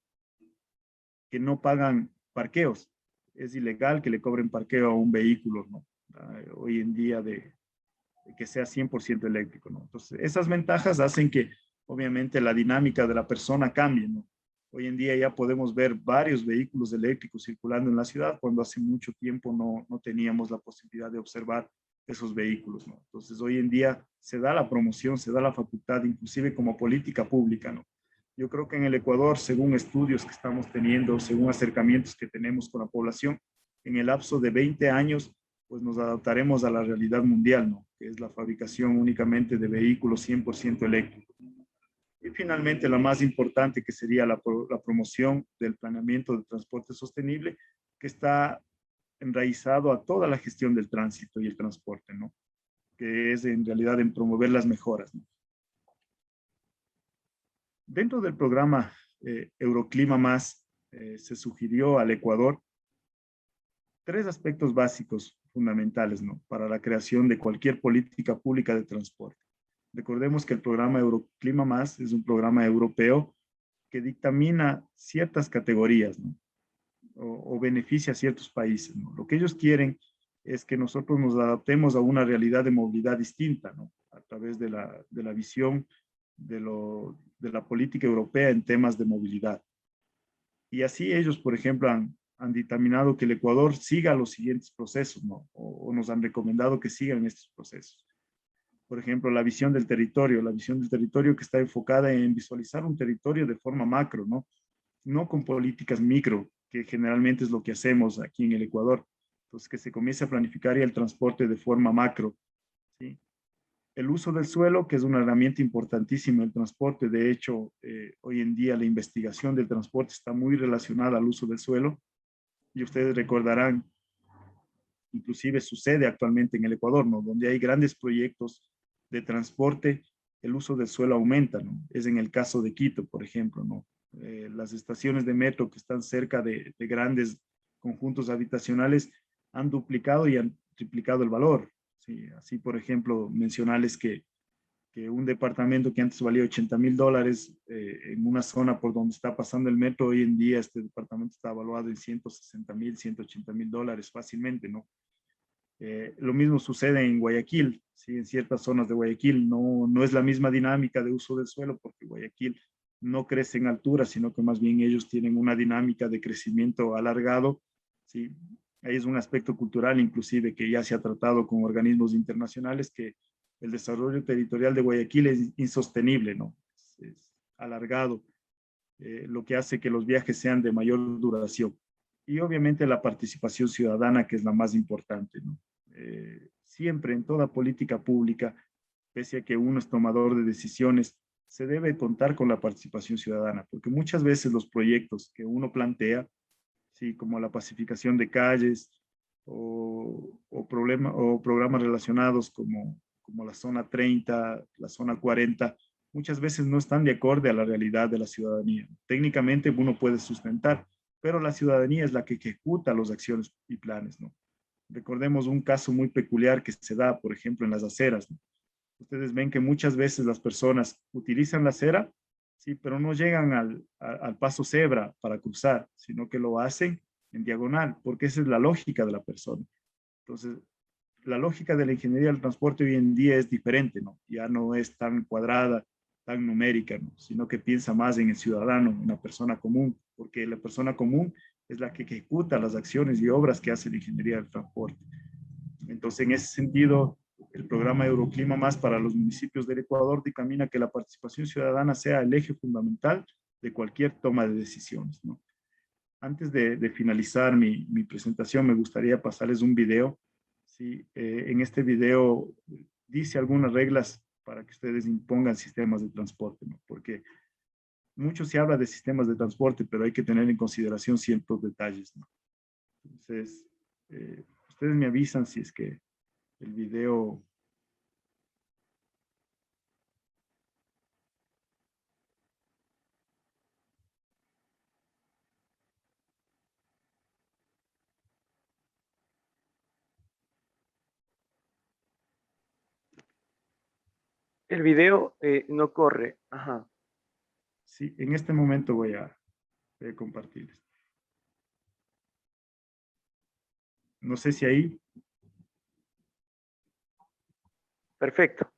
que no pagan parqueos. Es ilegal que le cobren parqueo a un vehículo, ¿no? Hoy en día que sea 100% eléctrico, ¿no? Entonces, esas ventajas hacen que, obviamente, la dinámica de la persona cambie, ¿no? Hoy en día ya podemos ver varios vehículos eléctricos circulando en la ciudad, cuando hace mucho tiempo no teníamos la posibilidad de observar esos vehículos, ¿no? Entonces, hoy en día se da la promoción, se da la facultad, inclusive como política pública, ¿no? Yo creo que en el Ecuador, según estudios que estamos teniendo, según acercamientos que tenemos con la población, en el lapso de 20 años, pues nos adaptaremos a la realidad mundial, ¿no? Que es la fabricación únicamente de vehículos 100% eléctricos. Y finalmente, la más importante, que sería la promoción del planeamiento de transporte sostenible, que está enraizado a toda la gestión del tránsito y el transporte, ¿no? Que es en realidad en promover las mejoras, ¿no? Dentro del programa Euroclima Más, se sugirió al Ecuador 3 aspectos básicos fundamentales, ¿no? Para la creación de cualquier política pública de transporte. Recordemos que el programa Euroclima Más es un programa europeo que dictamina ciertas categorías, ¿no? O beneficia a ciertos países, ¿no? Lo que ellos quieren es que nosotros nos adaptemos a una realidad de movilidad distinta, ¿no? A través de la visión de la política europea en temas de movilidad. Y así ellos, por ejemplo, han dictaminado que el Ecuador siga los siguientes procesos, ¿no? O nos han recomendado que sigan estos procesos. Por ejemplo, la visión del territorio que está enfocada en visualizar un territorio de forma macro, ¿no? No con políticas micro, que generalmente es lo que hacemos aquí en el Ecuador. Entonces, que se comience a planificar ya el transporte de forma macro, ¿sí? El uso del suelo, que es una herramienta importantísima en el transporte. De hecho, hoy en día la investigación del transporte está muy relacionada al uso del suelo. Y ustedes recordarán, inclusive sucede actualmente en el Ecuador, ¿no? Donde hay grandes proyectos de transporte, el uso del suelo aumenta, ¿no? Es en el caso de Quito, por ejemplo, ¿no? Las estaciones de metro que están cerca de grandes conjuntos habitacionales han duplicado y han triplicado el valor. ¿Sí? Así, por ejemplo, mencionarles que un departamento que antes valía $80,000 en una zona por donde está pasando el metro, hoy en día este departamento está evaluado en $160,000, $180,000 fácilmente, ¿no? Lo mismo sucede en Guayaquil, ¿sí? En ciertas zonas de Guayaquil no es la misma dinámica de uso del suelo porque Guayaquil no crece en altura, sino que más bien ellos tienen una dinámica de crecimiento alargado, ¿sí? Ahí es un aspecto cultural inclusive que ya se ha tratado con organismos internacionales que el desarrollo territorial de Guayaquil es insostenible, ¿no? Es alargado, lo que hace que los viajes sean de mayor duración. Y obviamente la participación ciudadana, que es la más importante, ¿no? Siempre en toda política pública, pese a que uno es tomador de decisiones, se debe contar con la participación ciudadana, porque muchas veces los proyectos que uno plantea, sí, como la pacificación de calles o programas relacionados como la zona 30, la zona 40, muchas veces no están de acorde a la realidad de la ciudadanía. Técnicamente uno puede sustentar, pero la ciudadanía es la que ejecuta las acciones y planes, ¿no? Recordemos un caso muy peculiar que se da, por ejemplo, en las aceras, ¿no? Ustedes ven que muchas veces las personas utilizan la acera, sí, pero no llegan al paso cebra para cruzar, sino que lo hacen en diagonal, porque esa es la lógica de la persona. Entonces, la lógica de la ingeniería del transporte hoy en día es diferente, ¿no? Ya no es tan cuadrada, tan numérica, ¿no? Sino que piensa más en el ciudadano, en la persona común, porque la persona común es la que ejecuta las acciones y obras que hace la ingeniería del transporte. Entonces, en ese sentido, el programa Euroclima Más para los municipios del Ecuador dictamina que la participación ciudadana sea el eje fundamental de cualquier toma de decisiones, ¿no? Antes de finalizar mi presentación, me gustaría pasarles un video. ¿Sí? En este video dice algunas reglas para que ustedes impongan sistemas de transporte, ¿no? Porque mucho se habla de sistemas de transporte, pero hay que tener en consideración ciertos detalles, ¿no? Entonces, ustedes me avisan si es que el video... El video no corre. Ajá. Sí, en este momento voy a compartirles. No sé si ahí... Perfecto.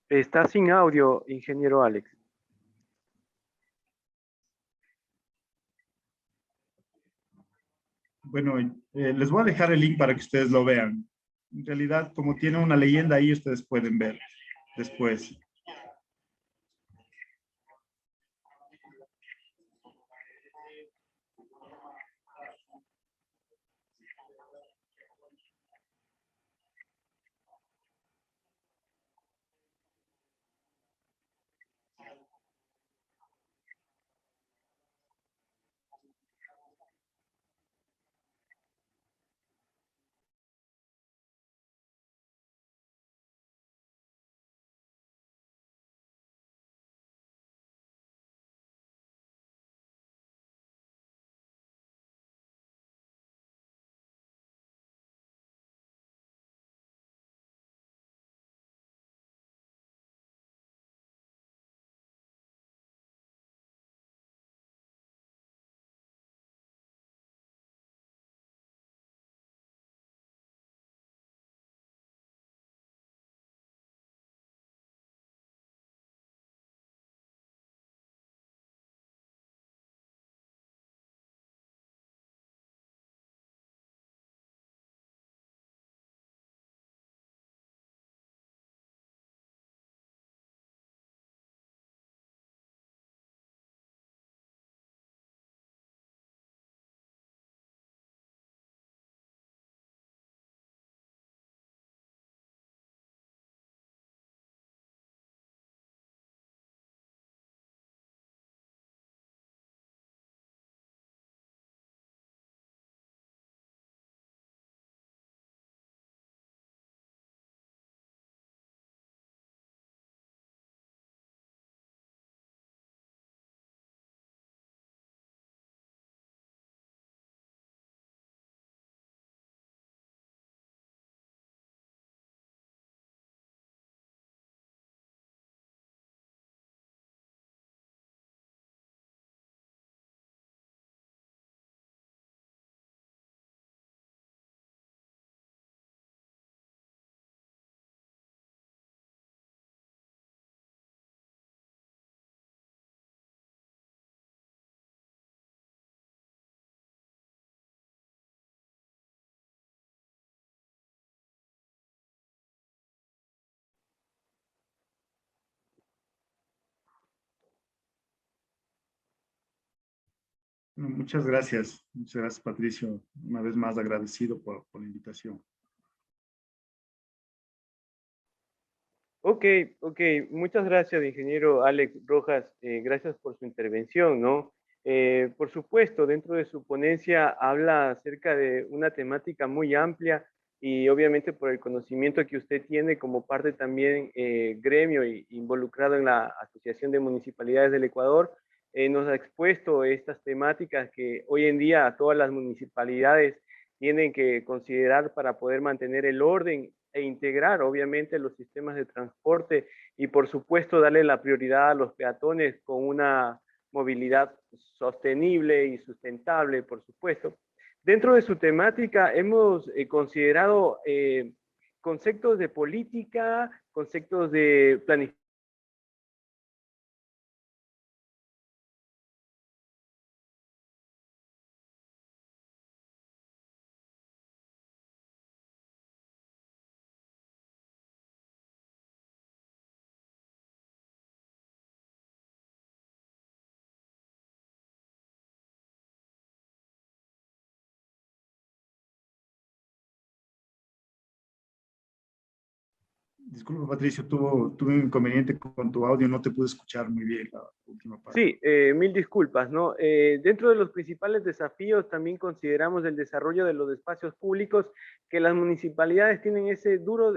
Está sin audio, ingeniero Alex. Bueno, les voy a dejar el link para que ustedes lo vean. En realidad, como tiene una leyenda ahí, ustedes pueden ver después. Bueno, muchas gracias Patricio, una vez más agradecido por la invitación. Ok, ok, muchas gracias, ingeniero Alex Rojas, gracias por su intervención, ¿no? Por supuesto, dentro de su ponencia habla acerca de una temática muy amplia y obviamente por el conocimiento que usted tiene como parte también gremio y involucrado en la Asociación de Municipalidades del Ecuador, nos ha expuesto estas temáticas que hoy en día todas las municipalidades tienen que considerar para poder mantener el orden e integrar obviamente los sistemas de transporte y por supuesto darle la prioridad a los peatones con una movilidad sostenible y sustentable, por supuesto. Dentro de su temática hemos considerado conceptos de política, conceptos de planificación. Disculpa Patricio, tuve un inconveniente con tu audio, no te pude escuchar muy bien la última parte. Sí, mil disculpas, ¿no? Dentro de los principales desafíos también consideramos el desarrollo de los espacios públicos, que las municipalidades tienen ese duro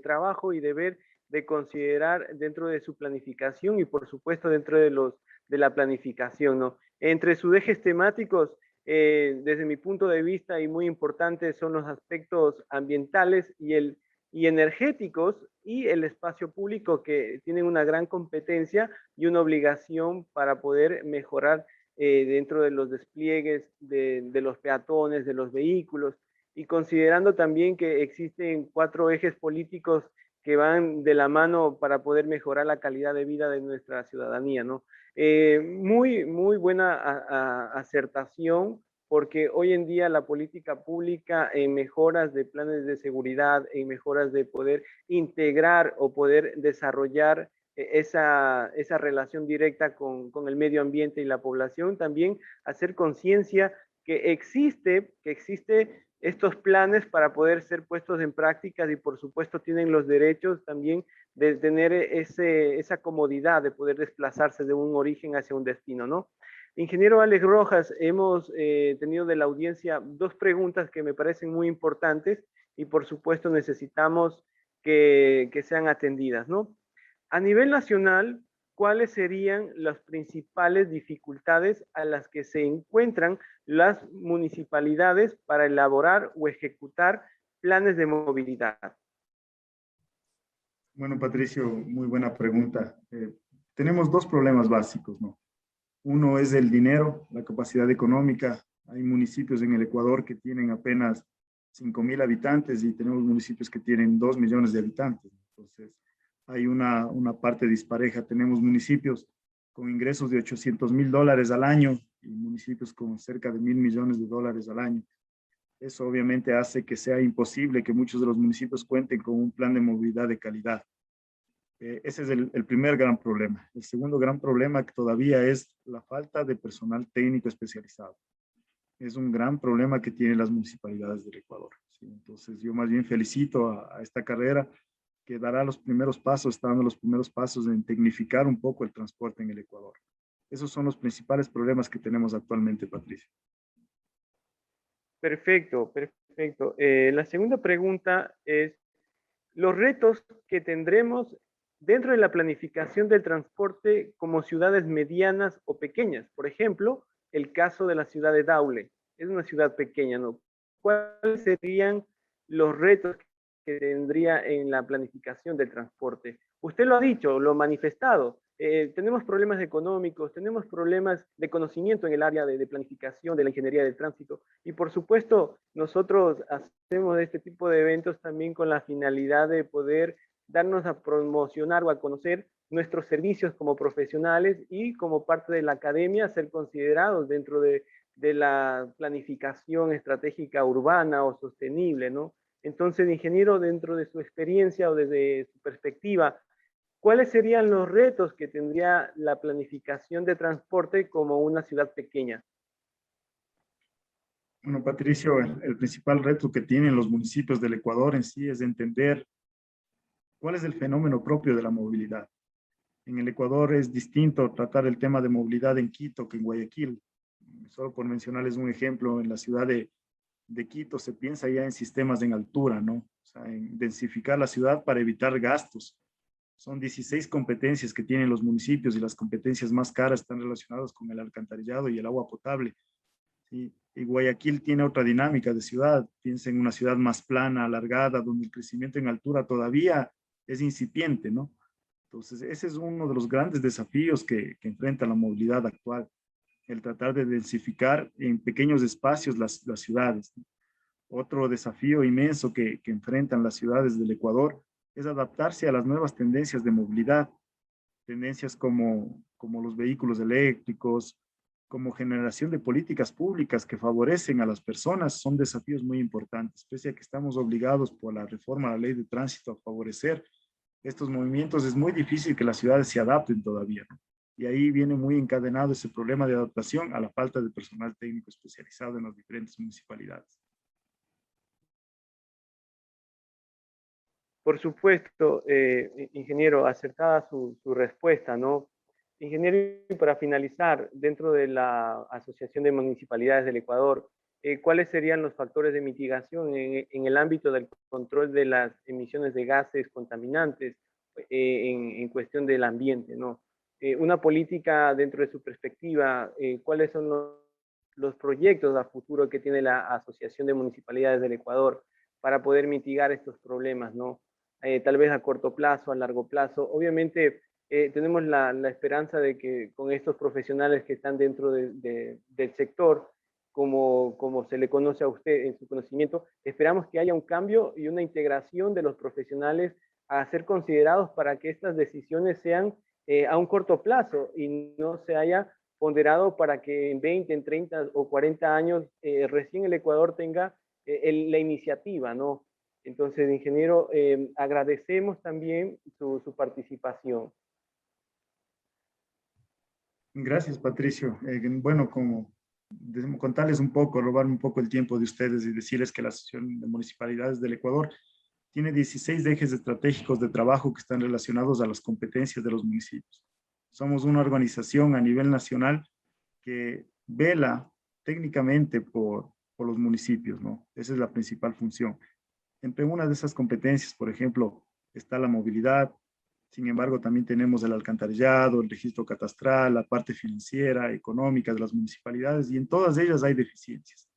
trabajo y deber de considerar dentro de su planificación y por supuesto dentro de la planificación, ¿no? Entre sus ejes temáticos, desde mi punto de vista y muy importantes son los aspectos ambientales y energéticos y el espacio público que tienen una gran competencia y una obligación para poder mejorar dentro de los despliegues de los peatones, de los vehículos, y considerando también que existen 4 ejes políticos que van de la mano para poder mejorar la calidad de vida de nuestra ciudadanía, ¿no? Muy buena acertación, porque hoy en día la política pública en mejoras de planes de seguridad, en mejoras de poder integrar o poder desarrollar esa relación directa con el medio ambiente y la población, también hacer conciencia que existe estos planes para poder ser puestos en práctica y por supuesto tienen los derechos también de tener esa comodidad de poder desplazarse de un origen hacia un destino, ¿no? Ingeniero Alex Rojas, hemos tenido de la audiencia 2 preguntas que me parecen muy importantes y por supuesto necesitamos que sean atendidas, ¿no? A nivel nacional, ¿cuáles serían las principales dificultades a las que se encuentran las municipalidades para elaborar o ejecutar planes de movilidad? Bueno, Patricio, muy buena pregunta. Tenemos 2 problemas básicos, ¿no? Uno es el dinero, la capacidad económica. Hay municipios en el Ecuador que tienen apenas 5,000 habitantes y tenemos municipios que tienen 2 millones de habitantes. Entonces, hay una parte dispareja. Tenemos municipios con ingresos de $800,000 al año y municipios con cerca de $1,000 millones al año. Eso obviamente hace que sea imposible que muchos de los municipios cuenten con un plan de movilidad de calidad. Ese es el primer gran problema. El segundo gran problema que todavía es la falta de personal técnico especializado. Es un gran problema que tienen las municipalidades del Ecuador. ¿Sí? Entonces yo más bien felicito a esta carrera que dará los primeros pasos, está dando los primeros pasos en tecnificar un poco el transporte en el Ecuador. Esos son los principales problemas que tenemos actualmente, Patricia. Perfecto, perfecto. La segunda pregunta es, los retos que tendremos dentro de la planificación del transporte como ciudades medianas o pequeñas. Por ejemplo, el caso de la ciudad de Daule. Es una ciudad pequeña, ¿no? ¿Cuáles serían los retos que tendría en la planificación del transporte? Usted lo ha dicho, lo ha manifestado. Tenemos problemas económicos, tenemos problemas de conocimiento en el área de planificación, de la ingeniería del tránsito, y por supuesto nosotros hacemos este tipo de eventos también con la finalidad de poder darnos a promocionar o a conocer nuestros servicios como profesionales y como parte de la academia ser considerados dentro de la planificación estratégica urbana o sostenible, ¿no? Entonces, ingeniero, dentro de su experiencia o desde su perspectiva, ¿cuáles serían los retos que tendría la planificación de transporte como una ciudad pequeña? Bueno, Patricio, el principal reto que tienen los municipios del Ecuador en sí es entender cuál es el fenómeno propio de la movilidad. En el Ecuador es distinto tratar el tema de movilidad en Quito que en Guayaquil. Solo por mencionarles un ejemplo, en la ciudad de Quito se piensa ya en sistemas en altura, ¿no? O sea, en densificar la ciudad para evitar gastos. Son 16 competencias que tienen los municipios y las competencias más caras están relacionadas con el alcantarillado y el agua potable. ¿Sí? Y Guayaquil tiene otra dinámica de ciudad. Piensa en una ciudad más plana, alargada, donde el crecimiento en altura todavía es incipiente, ¿no? Entonces, ese es uno de los grandes desafíos que enfrenta la movilidad actual, el tratar de densificar en pequeños espacios las ciudades, ¿no? Otro desafío inmenso que enfrentan las ciudades del Ecuador es adaptarse a las nuevas tendencias de movilidad, tendencias como los vehículos eléctricos, como generación de políticas públicas que favorecen a las personas, son desafíos muy importantes, pese a que estamos obligados por la reforma a la ley de tránsito a favorecer estos movimientos. Es muy difícil que las ciudades se adapten todavía, ¿no? Y ahí viene muy encadenado ese problema de adaptación a la falta de personal técnico especializado en las diferentes municipalidades. Por supuesto, ingeniero, acertada su respuesta, ¿no? Ingeniero, y para finalizar, dentro de la Asociación de Municipalidades del Ecuador, ¿cuáles serían los factores de mitigación en el ámbito del control de las emisiones de gases contaminantes en cuestión del ambiente, ¿no? Una política dentro de su perspectiva, ¿cuáles son los proyectos a futuro que tiene la Asociación de Municipalidades del Ecuador para poder mitigar estos problemas, ¿no? Tal vez a corto plazo, a largo plazo. Obviamente tenemos la esperanza de que con estos profesionales que están dentro del sector, como se le conoce a usted en su conocimiento, esperamos que haya un cambio y una integración de los profesionales a ser considerados para que estas decisiones sean a un corto plazo y no se haya ponderado para que en 20, en 30 o 40 años recién el Ecuador tenga la iniciativa, ¿no? Entonces, ingeniero, agradecemos también su participación. Gracias, Patricio. Bueno, como contarles un poco, robarme un poco el tiempo de ustedes y decirles que la Asociación de Municipalidades del Ecuador tiene 16 ejes estratégicos de trabajo que están relacionados a las competencias de los municipios. Somos una organización a nivel nacional que vela técnicamente por los municipios, ¿no? Esa es la principal función. Entre una de esas competencias, por ejemplo, está la movilidad. Sin embargo, también tenemos el alcantarillado, el registro catastral, la parte financiera, económica de las municipalidades, y en todas ellas hay deficiencias.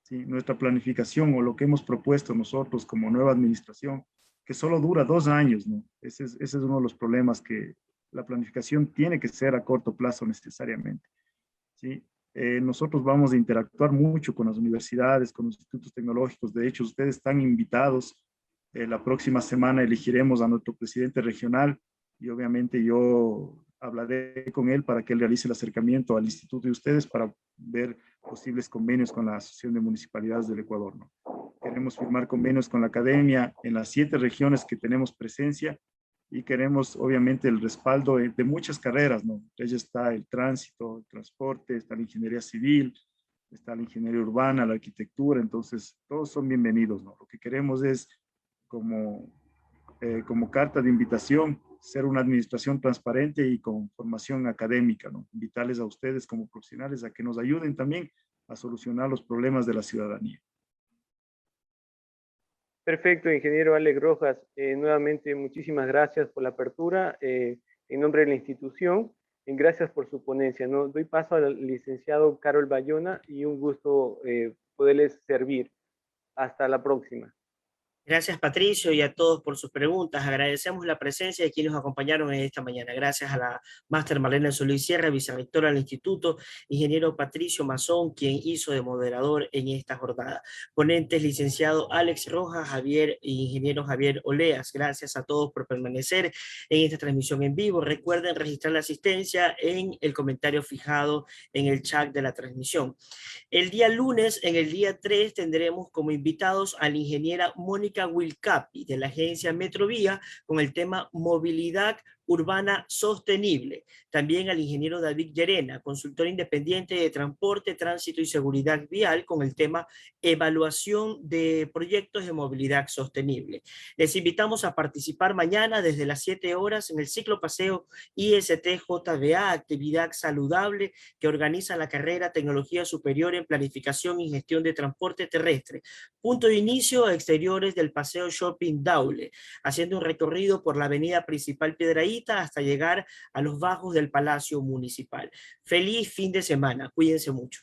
¿Sí? Nuestra planificación o lo que hemos propuesto nosotros como nueva administración, que solo dura 2 años, ¿no? Ese es uno de los problemas, que la planificación tiene que ser a corto plazo necesariamente. ¿Sí? Nosotros vamos a interactuar mucho con las universidades, con los institutos tecnológicos. De hecho, ustedes están invitados. La próxima semana elegiremos a nuestro presidente regional y obviamente yo hablaré con él para que él realice el acercamiento al instituto de ustedes para ver posibles convenios con la Asociación de Municipalidades del Ecuador, ¿no? Queremos firmar convenios con la academia en las 7 regiones que tenemos presencia y queremos obviamente el respaldo de muchas carreras, ¿no? Entre ellas está el tránsito, el transporte, está la ingeniería civil, está la ingeniería urbana, la arquitectura. Entonces todos son bienvenidos, ¿no? Lo que queremos es como carta de invitación, ser una administración transparente y con formación académica, ¿no? Invitarles a ustedes como profesionales a que nos ayuden también a solucionar los problemas de la ciudadanía. Perfecto, ingeniero Alex Rojas. Nuevamente, muchísimas gracias por la apertura en nombre de la institución. Y gracias por su ponencia, ¿no? Doy paso al licenciado Carol Bayona y un gusto poderles servir. Hasta la próxima. Gracias, Patricio, y a todos por sus preguntas. Agradecemos la presencia de quienes nos acompañaron en esta mañana. Gracias a la máster Marlene Solís Sierra, vicerrectora del instituto, ingeniero Patricio Mazón, quien hizo de moderador en esta jornada. Ponentes, licenciado Alex Rojas, ingeniero Javier Oleas. Gracias a todos por permanecer en esta transmisión en vivo. Recuerden registrar la asistencia en el comentario fijado en el chat de la transmisión. El día lunes, en el día 3, tendremos como invitados a la ingeniera Mónica Wilcapi de la agencia Metrovía con el tema Movilidad urbana sostenible. También al ingeniero David Llerena, consultor independiente de transporte, tránsito y seguridad vial, con el tema evaluación de proyectos de movilidad sostenible. Les invitamos a participar mañana desde las 7 horas en el ciclo paseo IST-JBA, actividad saludable que organiza la carrera Tecnología Superior en Planificación y Gestión de Transporte Terrestre. Punto de inicio a exteriores del Paseo Shopping Daule, haciendo un recorrido por la avenida principal Piedrahíta hasta llegar a los bajos del Palacio Municipal. Feliz fin de semana, cuídense mucho.